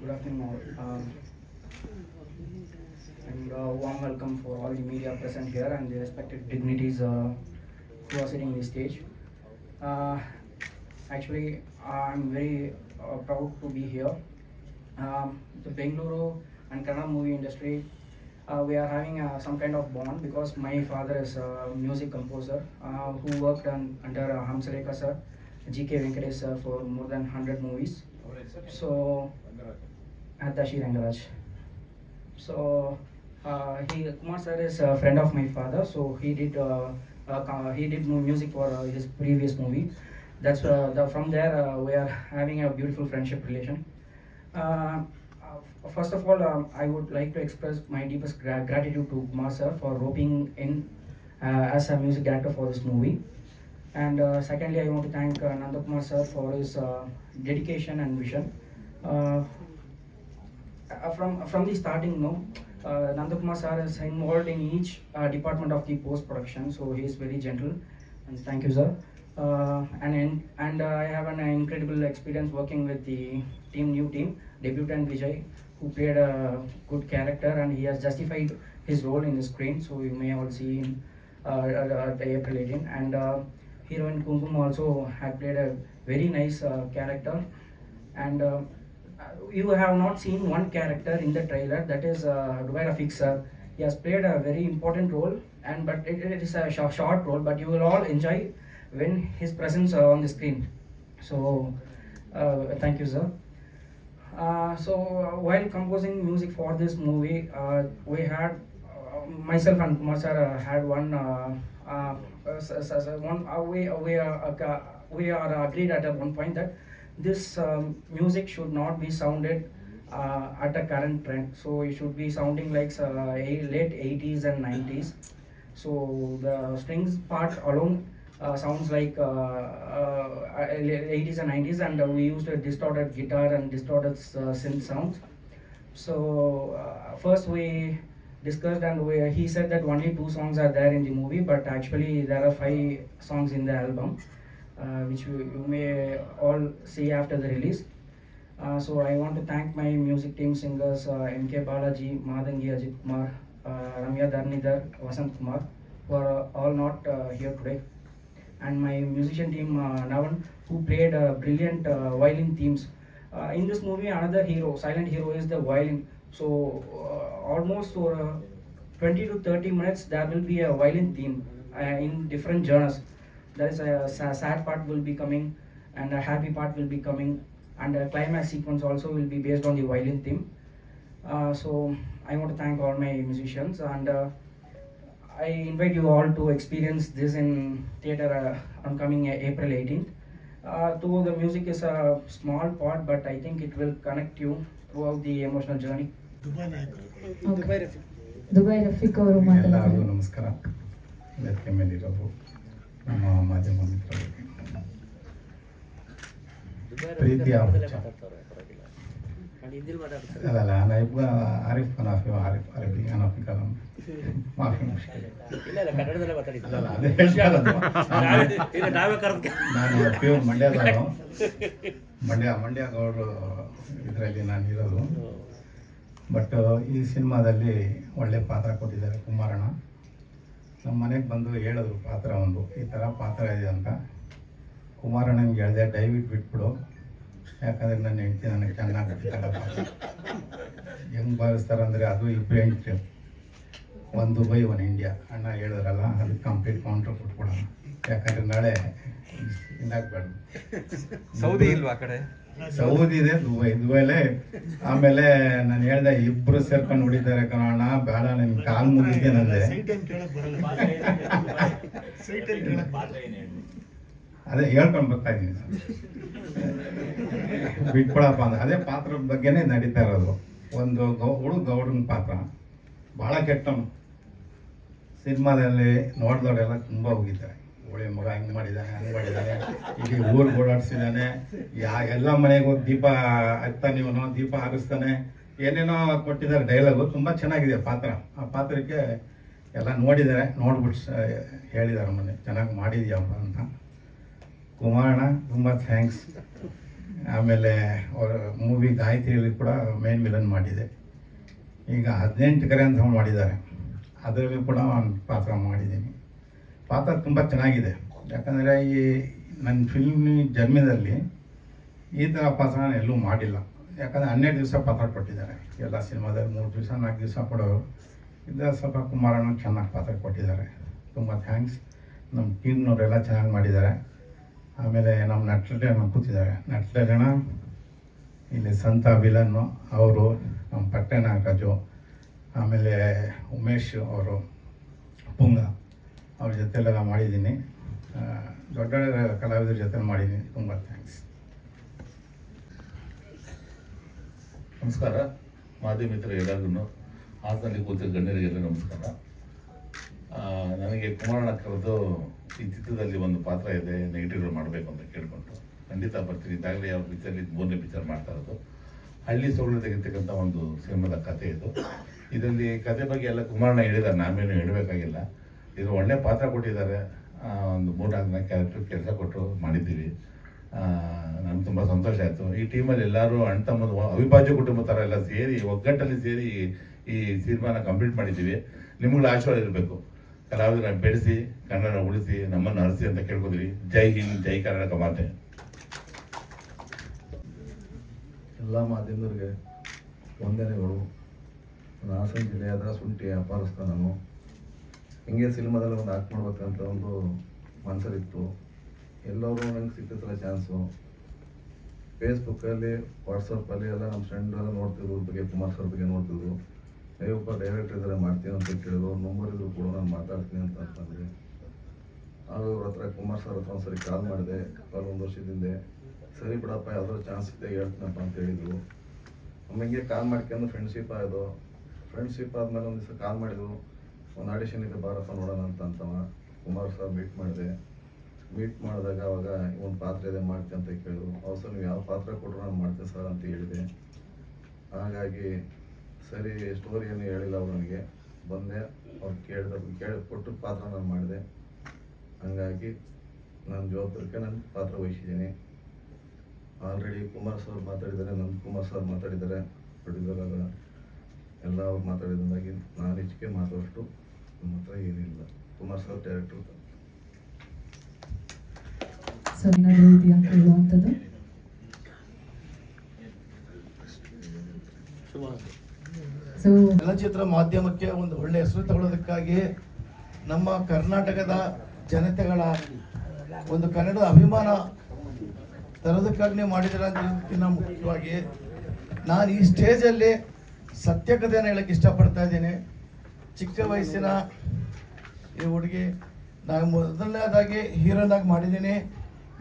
Good afternoon all. And warm welcome for all the media present here and the respected dignitaries who are sitting on the stage. Actually, I'm very proud to be here. The Bengaluru and Kannada movie industry, we are having some kind of bond because my father is a music composer who worked under Hamsalekha sir, G.K. Venkatesh sir for more than 100 movies. So, Dashi Rangaraj. So, Kumar sir is a friend of my father, so he did music for his previous movie. That's from there we are having a beautiful friendship relation. First of all, I would like to express my deepest gratitude to Kumar sir for roping in as a music director for this movie. And secondly, I want to thank Nandakumar sir for his dedication and vision. From the starting, Nandakumar sir is involved in each department of the post-production, so he is very gentle. And thank you, sir. And I have an incredible experience working with the new team, debutant Vijay, who played a good character and he has justified his role in the screen. So you may all see in April 18. And heroine Kumkum also had played a very nice character. And you have not seen one character in the trailer, that is Dubai Rafiq sir. He has played a very important role, but it is a short role, but you will all enjoy when his presence on the screen. So thank you, sir. So while composing music for this movie, we had myself and Kumar sir had we are agreed at one point that this music should not be sounded at a current trend, so it should be sounding like late 80s and 90s. So the strings part alone sounds like 80s and 90s, and we used a distorted guitar and distorted synth sounds. So first we discussed and he said that only 2 songs are there in the movie, but actually there are 5 songs in the album. Which you may all see after the release. So I want to thank my music team singers M.K. Balaji, Madangi Ajit Kumar, Ramya Dharnidhar, Vasant Kumar, who are all not here today. And my musician team Navan, who played brilliant violin themes. In this movie, another hero, silent hero, is the violin. So almost for 20 to 30 minutes there will be a violin theme in different genres. There is a sad part will be coming and a happy part will be coming, and a climax sequence also will be based on the violin theme. So I want to thank all my musicians, and I invite you all to experience this in theatre on coming April 18th. Though the music is a small part, but I think it will connect you throughout the emotional journey. Dubai Rafiq ಅವರು ಮಾತಾಡ್ತಾರೆ. ಎಲ್ಲರಿಗೂ ನಮಸ್ಕಾರ. ವೇದಿಕೆ ಮೇಲಿರೋರು ನಮ್ಮ ಮಾಧ್ಯಮ ಮಿತ್ರರು, ಪ್ರೀತಿಯ ಅಲ್ಲ ನೈಬ್ ಆರಿಫ್ ಖಾನಫಿ ಆರಿಫ್ ಅರಬಿ ಖಾನಫಿ ಕಲಂ ಮಾಫಿ ಮುಷ್ಕಿಲ್ ಅದೇ ಹೇಳ್ತಾರದು. ನಾನು ಪ್ಯೂರ್ ಮಂಡ್ಯ ಗೌಡ್ರು ಇದರಲ್ಲಿ ನಾನು ಇರೋದು. ಬಟ್ ಈ ಸಿನಿಮಾದಲ್ಲಿ ಒಳ್ಳೆ ಪಾತ್ರ ಕೊಟ್ಟಿದ್ದಾರೆ ಕುಮಾರಣ್ಣ. ನಮ್ಮ ಮನೆಗೆ ಬಂದು ಹೇಳಿದ್ರು ಪಾತ್ರ ಒಂದು ಈ ಥರ ಪಾತ್ರ ಇದೆ ಅಂತ. ಕುಮಾರಣ್ಣನಿಗೆ ಹೇಳಿದೆ ದಯವಿಟ್ಟು ಬಿಟ್ಬಿಡು, ಯಾಕಂದರೆ ನನ್ನ ಹೆಂಡತಿ ನನಗೆ ಚೆನ್ನಾಗಿ ಬಿಡ್ತಾರಲ್ಲ. ಹೆಂಗೆ ಭಾವಿಸ್ತಾರೆ ಅಂದರೆ ಅದು ಇಬ್ಬರು ಹೆಂಡ್ತಿ, ಒಂದು ದುಬೈ ಒಂದು ಇಂಡಿಯಾ. ಅಣ್ಣ ಹೇಳಿದ್ರಲ್ಲ ಅದಕ್ಕೆ ಕಂಪ್ಲೀಟ್ ಕೌಂಟ್ರ್ ಕೊಟ್ಬಿಡೋಣ, ಯಾಕಂದರೆ ನಾಳೆ ಇನ್ನಾಗಬೇಡ. ಸೌದಿ ಇಲ್ವಾ ಆ ಕಡೆ? ಸೌದಿ ಇದೆ, ದುಬೈಲೇ. ಆಮೇಲೆ ನಾನು ಹೇಳ್ದೆ ಇಬ್ಬರು ಸೇರ್ಕೊಂಡು ಹೊಡಿತಾರೆ ಕಣೋಣ, ಬೇಡ ನಿನ್ನ ಕಾಲು ಮುಗಿದ್ದೆ ನಂದೆ. ಅದೇ ಹೇಳ್ಕೊಂಡು ಬರ್ತಾ ಇದ್ದೀನಿ ಸರ್, ಬಿಟ್ಕೊಡಪ್ಪ ಅಂದ್ರೆ ಅದೇ ಪಾತ್ರದ ಬಗ್ಗೆನೇ ನಡೀತಾ ಇರೋದು. ಒಂದು ಗೌಡನ ಪಾತ್ರ ಭಾಳ ಕೆಟ್ಟವನು. ಸಿನಿಮಾದಲ್ಲಿ ನೋಡಿದವರೆಲ್ಲ ತುಂಬ ಹೋಗಿದ್ದಾರೆ, ಒಳ್ಳೆ ಮಗ ಹಿಂಗೆ ಮಾಡಿದ್ದಾನೆ ಹಂಗೆ ಮಾಡಿದ್ದಾನೆ, ಇಡೀ ಊರು ಓಡಾಡಿಸಿದ್ದಾನೆ, ಎಲ್ಲ ಮನೆಗೆ ಹೋಗಿ ದೀಪ ಹಚ್ತಾನೆ, ಇವನು ದೀಪ ಹಾರಿಸ್ತಾನೆ, ಏನೇನೋ ಕೊಟ್ಟಿದ್ದಾರೆ ಡೈಲಾಗು. ತುಂಬ ಚೆನ್ನಾಗಿದೆ ಪಾತ್ರ. ಆ ಪಾತ್ರಕ್ಕೆ ಎಲ್ಲ ನೋಡಿದ್ದಾರೆ, ನೋಡ್ಬಿಟ್ಟು ಹೇಳಿದ್ದಾರೆ ಮೊನ್ನೆ ಚೆನ್ನಾಗಿ ಮಾಡಿದ್ಯಾವ ಅಂತ. ಕುಮಾರಣ್ಣ ತುಂಬ ಥ್ಯಾಂಕ್ಸ್. ಆಮೇಲೆ ಅವರ ಮೂವಿ ಗಾಯತ್ರಿಯಲ್ಲಿ ಕೂಡ ಮೇನ್ ವಿಲನ್ ಮಾಡಿದೆ. ಈಗ 18 ಕರೆ ಅಂತ ಮಾಡಿದ್ದಾರೆ, ಅದರಲ್ಲಿ ಕೂಡ ಒಂದು ಪಾತ್ರ ಮಾಡಿದ್ದೀನಿ. ಪಾತ್ರ ತುಂಬ ಚೆನ್ನಾಗಿದೆ, ಯಾಕಂದರೆ ಈ ನನ್ನ ಫಿಲ್ಮಿ ಜನ್ಮದಲ್ಲಿ ಈ ಥರ ಪಾತ್ರ ನಾನು ಎಲ್ಲೂ ಮಾಡಿಲ್ಲ. ಯಾಕಂದರೆ 12 ದಿವಸ ಪಾತ್ರ ಕೊಟ್ಟಿದ್ದಾರೆ ಎಲ್ಲ ಸಿನಿಮಾದಲ್ಲಿ, 3 ದಿವಸ 4 ದಿವಸ ಕೊಡೋರು. ಇದರ ಸ್ವಲ್ಪ ಕುಮಾರಣ್ಣ ಚೆನ್ನಾಗಿ ಪಾತ್ರ ಕೊಟ್ಟಿದ್ದಾರೆ, ತುಂಬ ಥ್ಯಾಂಕ್ಸ್. ನಮ್ಮ ಟೀಮ್ನವರೆಲ್ಲ ಚೆನ್ನಾಗಿ ಮಾಡಿದ್ದಾರೆ. ಆಮೇಲೆ ನಮ್ಮ ನಟರಣ್ಣ ಕೂತಿದ್ದಾರೆ, ನಟರಣ್ಣ ಇಲ್ಲಿ ಸಂತ ವಿಲನ್ನು ಅವರು, ನಮ್ಮ ಪಟ್ಟೆ ನಾಗರಾಜು, ಆಮೇಲೆ ಉಮೇಶ್ ಅವರು ಪುಂಗ, ಅವ್ರ ಜೊತೆಲೆಲ್ಲ ಮಾಡಿದ್ದೀನಿ. ದೊಡ್ಡ ಕಲಾವಿದರ ಜೊತೆ ಮಾಡಿದ್ದೀನಿ. ತುಂಬ ಥ್ಯಾಂಕ್ಸ್. ನಮಸ್ಕಾರ ಮಾಧ್ಯಮ ಮಿತ್ರ ಎಲ್ಲರಿಗೂ, ಹಾಸನಲ್ಲಿ ಕೂತಿದ್ದ ಗಣ್ಯರಿಗೆಲ್ಲ ನಮಸ್ಕಾರ. ನನಗೆ ಕುಮಾರಣ್ಣ ಕರೆದು ಈ ಚಿತ್ರದಲ್ಲಿ ಒಂದು ಪಾತ್ರ ಇದೆ, ನೆಗೆಟಿವ್ ರೋಲ್ ಮಾಡಬೇಕು ಅಂತ ಕೇಳಿಕೊಂಡು ಖಂಡಿತ ಬರ್ತೀನಿ. ಇದಾಗಲೇ ಅವ್ರ ಪಿಕ್ಚರ್ಲಿ 3ನೇ ಪಿಕ್ಚರ್ ಮಾಡ್ತಾ ಇರೋದು. ಹಳ್ಳಿ ಸೊಗಡು ತೆಗಿತಕ್ಕಂಥ ಒಂದು ಸಿನಿಮಾದ ಕಥೆ ಇದು. ಇದರಲ್ಲಿ ಕಥೆ ಬಗ್ಗೆ ಎಲ್ಲ ಕುಮಾರಣ್ಣ ಹೇಳಿದ್ದಾರೆ, ನಾವೇನು ಹೇಳಬೇಕಾಗಿಲ್ಲ. ಇದು ಒಳ್ಳೆ ಪಾತ್ರ ಕೊಟ್ಟಿದ್ದಾರೆ. ಒಂದು 3-4 ಕ್ಯಾರೆಕ್ಟರ್ ಕೆಲಸ ಕೊಟ್ಟು ಮಾಡಿದ್ದೀವಿ. ನನಗೆ ತುಂಬ ಸಂತೋಷ ಆಯಿತು. ಈ ಟೀಮಲ್ಲಿ ಎಲ್ಲರೂ ಅಣ್ಣ ತಮ್ಮದು ಅವಿಭಾಜ್ಯ ಕುಟುಂಬ ಥರ ಎಲ್ಲ ಸೇರಿ ಒಗ್ಗಟ್ಟಲ್ಲಿ ಸೇರಿ ಈ ಸಿನಿಮಾನ ಕಂಪ್ಲೀಟ್ ಮಾಡಿದ್ದೀವಿ. ನಿಮ್ಗಳ ಆಶೀರ್ವಾದ ಇರಬೇಕು. ಕಲಾವಿದರನ್ನ ಬೆಳೆಸಿ, ಕನ್ನಡ ಉಳಿಸಿ, ನಮ್ಮನ್ನು ಹರಿಸಿ ಅಂತ ಕೇಳ್ಕೊತೀವಿ. ಜೈ ಹಿಂದ್, ಜೈ ಕರ್ನಾಟಕ ಮಾತೆ. ಎಲ್ಲ ಮಾಧ್ಯಮದವ್ರಿಗೆ ವಂದನೆಗಳು. ನಾನು ಹಾಸನ ಜಿಲ್ಲೆಯಾದ ಶುಂಠಿ ವ್ಯಾಪಾರಸ್ಥ. ನಾನು ಹಿಂಗೆ ಸಿನಿಮಾದಲ್ಲಿ ಒಂದು ಆಕ್ಟ್ ಮಾಡ್ಬೇಕಂತ ಒಂದು ಮನಸ್ಸಲ್ಲಿತ್ತು. ಎಲ್ಲರೂ ನನಗೆ ಸಿಕ್ಕಿದ್ರೆ ಚಾನ್ಸು. ಫೇಸ್ಬುಕ್ಕಲ್ಲಿ, ವಾಟ್ಸಪ್ಪಲ್ಲಿ ಎಲ್ಲ ನಮ್ಮ ಫ್ರೆಂಡ್ ಎಲ್ಲ ನೋಡ್ತಿದ್ರು, ಬಗ್ಗೆ ಕುಮಾರ್ ಸರ್ ಬಗ್ಗೆ ನೋಡ್ತಿದ್ರು. ನೀವೊಬ್ಬ ಡೈರೆಕ್ಟರ್ ಇದ್ದಾರೆ ಮಾಡ್ತೀನಿ ಅಂತ ಕೇಳಿದ್ರು. ನಂಬರ್ ಇದ್ರು ಕೂಡ ನಾನು ಮಾತಾಡ್ತೀನಿ ಅಂತಂದರೆ ಆಗ ಅವ್ರ ಹತ್ರ ಕುಮಾರ್ ಸರ್ ಹತ್ರ ಒಂದ್ಸರಿ ಕಾಲ್ ಮಾಡಿದೆ. 1 ವರ್ಷದಿಂದ ಸರಿ ಬಿಡಪ್ಪ ಯಾವ್ದಾದ್ರು ಚಾನ್ಸ್ ಇದೆ ಹೇಳ್ತೀನಪ್ಪ ಅಂತ ಹೇಳಿದ್ರು. ನಮಗೆ ಕಾಲ್ ಮಾಡ್ಕೊಂಡು ಫ್ರೆಂಡ್ಶಿಪ್ ಆಯಿತು. ಫ್ರೆಂಡ್ಶಿಪ್ ಆದಮೇಲೆ ಒಂದು ದಿವಸ ಕಾಲ್ ಮಾಡಿದ್ರು, ಒಂದು ಆಡಿಷನ್ ಇದೆ ಬಾರಪ್ಪ ನೋಡೋಣ ಅಂತವ. ಕುಮಾರ್ ಸರ್ ಮೀಟ್ ಮಾಡಿದಾಗ ಅವಾಗ ಒಂದು ಪಾತ್ರ ಇದೆ ಮಾಡ್ತೀನಿ ಅಂತ ಕೇಳಿದ್ರು. ಅವ್ರು ಸರ್ ನೀವು ಯಾವ ಪಾತ್ರ ಕೊಟ್ಟರು ನಾನು ಮಾಡ್ತೀನಿ ಸರ್ ಅಂತ ಹೇಳಿದೆ. ಹಾಗಾಗಿ ಸರಿ ಸ್ಟೋರಿ ಏನು ಹೇಳಿಲ್ಲ ಅವ್ರು ನನಗೆ. ಬಂದೆ, ಅವ್ರು ಕೊಟ್ಟು ಪಾತ್ರ ನಾನು ಮಾಡಿದೆ. ಹಂಗಾಗಿ ನನ್ನ ಜವಾಬ್ದಾರಿಗೆ ನಾನು ಪಾತ್ರ ವಹಿಸಿದ್ದೀನಿ. ಆಲ್ರೆಡಿ ಕುಮಾರ್ ಸರ್ ಮಾತಾಡಿದ್ದಾರೆ, ನಂದಕುಮಾರ್ ಸರ್ ಮಾತಾಡಿದ್ದಾರೆ, ಪ್ರೊಡ್ಯೂಸರ್ ಎಲ್ಲ ಅವ್ರು ಮಾತಾಡಿದಾಗಿ ನಾನು ಹೆಚ್ಚಿಗೆ ಮಾತಾಡೋಷ್ಟು ನಮ್ಮ ಹತ್ರ ಏನಿಲ್ಲ. Kumar sir director. ಚಲನಚಿತ್ರ ಮಾಧ್ಯಮಕ್ಕೆ ಒಂದು ಒಳ್ಳೆಯ ಹೆಸರು ತಗೊಳ್ಳೋದಕ್ಕಾಗಿ ನಮ್ಮ ಕರ್ನಾಟಕದ ಜನತೆಗಳ ಒಂದು ಕನ್ನಡದ ಅಭಿಮಾನ ತರೋದಕ್ಕಾಗಿ ಮಾಡಿದ್ರೆ ಅನ್ನೋದಕ್ಕಿಂತ ಮುಖ್ಯವಾಗಿ ನಾನು ಈ ಸ್ಟೇಜಲ್ಲಿ ಸತ್ಯ ಕಥೆಯನ್ನು ಹೇಳಕ್ಕೆ ಇಷ್ಟಪಡ್ತಾ ಇದ್ದೀನಿ. ಚಿಕ್ಕ ವಯಸ್ಸಿನ ಈ ಹುಡುಗಿ ನಾನು ಮೊದಲನೇದಾಗಿ ಹೀರೋನಾಗಿ ಮಾಡಿದ್ದೀನಿ.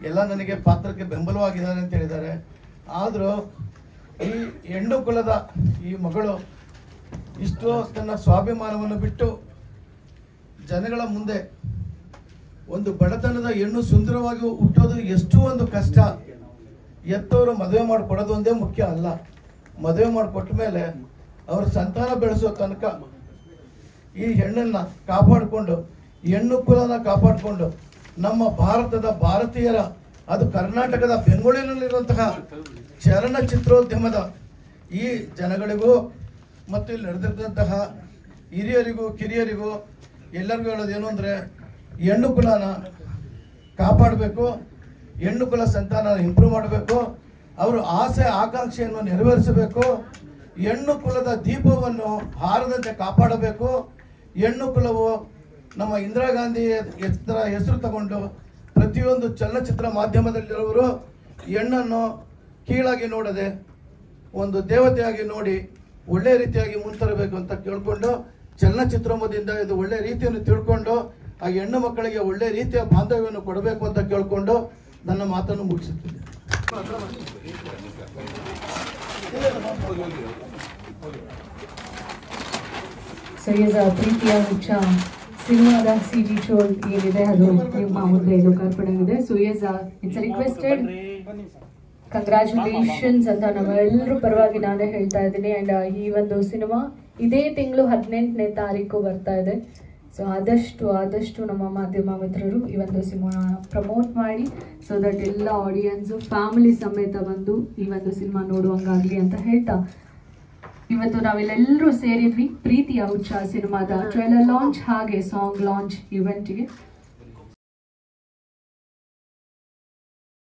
ಎಲ್ಲ ನನಗೆ ಪಾತ್ರಕ್ಕೆ ಬೆಂಬಲವಾಗಿದ್ದಾರೆ ಅಂತ ಹೇಳಿದ್ದಾರೆ. ಆದರೂ ಈ ಹೆಣ್ಣು ಕುಲದ ಈ ಮಗಳು ಇಷ್ಟು ತನ್ನ ಸ್ವಾಭಿಮಾನವನ್ನು ಬಿಟ್ಟು ಜನಗಳ ಮುಂದೆ ಒಂದು ಬಡತನದ ಹೆಣ್ಣು ಸುಂದರವಾಗಿ ಹುಟ್ಟೋದು ಎಷ್ಟು ಒಂದು ಕಷ್ಟ. ಎತ್ತವರು ಮದುವೆ ಮಾಡಿಕೊಡೋದು ಒಂದೇ ಮುಖ್ಯ ಅಲ್ಲ, ಮದುವೆ ಮಾಡಿಕೊಟ್ಟ ಮೇಲೆ ಅವ್ರ ಸಂತಾನ ಬೆಳೆಸೋ ತನಕ ಈ ಹೆಣ್ಣನ್ನು ಕಾಪಾಡಿಕೊಂಡು, ಹೆಣ್ಣು ಕುಲನ ಕಾಪಾಡಿಕೊಂಡು ನಮ್ಮ ಭಾರತೀಯರ, ಅದು ಕರ್ನಾಟಕದ ಬೆಂಗಳೂರಿನಲ್ಲಿರುವಂತಹ ಚಲನಚಿತ್ರೋದ್ಯಮದ ಈ ಜನಗಳಿಗೂ ಮತ್ತು ಇಲ್ಲಿ ನಡೆದಿರ್ತಂತಹ ಹಿರಿಯರಿಗೂ ಕಿರಿಯರಿಗೂ ಎಲ್ಲರಿಗೂ ಹೇಳೋದೇನು ಅಂದರೆ ಹೆಣ್ಣು ಕುಲನ ಕಾಪಾಡಬೇಕು, ಹೆಣ್ಣು ಕುಲ ಸಂತಾನ ಇಂಪ್ರೂವ್ ಮಾಡಬೇಕು, ಅವರು ಆಸೆ ಆಕಾಂಕ್ಷೆಯನ್ನು ನೆರವೇರಿಸಬೇಕು, ಹೆಣ್ಣು ಕುಲದ ದೀಪವನ್ನು ಹಾರದಂತೆ ಕಾಪಾಡಬೇಕು. ಹೆಣ್ಣು ಕುಲವು ನಮ್ಮ ಇಂದಿರಾ ಗಾಂಧಿ ಹೆಸರು ತಗೊಂಡು ಪ್ರತಿಯೊಂದು ಚಲನಚಿತ್ರ ಮಾಧ್ಯಮದಲ್ಲಿರುವವರು ಹೆಣ್ಣನ್ನು ಕೀಳಾಗಿ ನೋಡದೆ ಒಂದು ದೇವತೆಯಾಗಿ ನೋಡಿ ಒಳ್ಳೆಯ ರೀತಿಯಾಗಿ ಮುಂತರಬೇಕು ಅಂತ ಕೇಳಿಕೊಂಡು ಚಲನಚಿತ್ರೋದ್ಯಮದಿಂದ ಇದು ಒಳ್ಳೆಯ ರೀತಿಯನ್ನು ತಿಳ್ಕೊಂಡು ಆ ಹೆಣ್ಣು ಮಕ್ಕಳಿಗೆ ಒಳ್ಳೆಯ ರೀತಿಯ ಬಾಂಧವ್ಯವನ್ನು ಕೊಡಬೇಕು ಅಂತ ಕೇಳಿಕೊಂಡು ನನ್ನ ಮಾತನ್ನು ಮುಗಿಸುತ್ತಿದ್ದೆ. ಪ್ರೀತಿಯ ಹುಚ್ಚ ಸಿನಿಮಾದ CG ಶೋಲ್ ಏನಿದೆ ಅದು ನಿಮ್ಮ ಮುಂದೆ ಲೋಕಾರ್ಪಣೆಯಾಗಿದೆ. ಸೊ ಇಟ್ಸ್ ರಿಕ್ವೆಸ್ಟೆಡ್, ಕಂಗ್ರ್ಯಾಚುಲೇಷನ್ಸ್ ಅಂತ ನಮ್ಮೆಲ್ಲರೂ ಪರವಾಗಿ ನಾನೇ ಹೇಳ್ತಾ ಇದ್ದೀನಿ. ಆ್ಯಂಡ್ ಈ ಒಂದು ಸಿನಿಮಾ ಇದೇ ತಿಂಗಳು 18ನೇ ತಾರೀಕು ಬರ್ತಾ ಇದೆ. ಸೊ ಆದಷ್ಟು ನಮ್ಮ ಮಾಧ್ಯಮ ಮಿತ್ರರು ಈ ಒಂದು ಸಿನಿಮಾ ಪ್ರಮೋಟ್ ಮಾಡಿ, ಸೊ ದಟ್ ಎಲ್ಲ ಆಡಿಯನ್ಸು ಫ್ಯಾಮಿಲಿ ಸಮೇತ ಬಂದು ಈ ಒಂದು ಸಿನಿಮಾ ನೋಡುವಂಗಾಗಲಿ ಅಂತ ಹೇಳ್ತಾ, ಇವತ್ತು ನಾವೆಲ್ಲರೂ ಸೇರಿದ್ವಿ ಪ್ರೀತಿಯ ಹುಚ್ಚ ಸಿನಿಮಾದ ಟ್ರೈಲರ್ ಲಾಂಚ್ ಹಾಗೆ ಸಾಂಗ್ ಲಾಂಚ್ ಇವೆಂಟ್ಗೆ.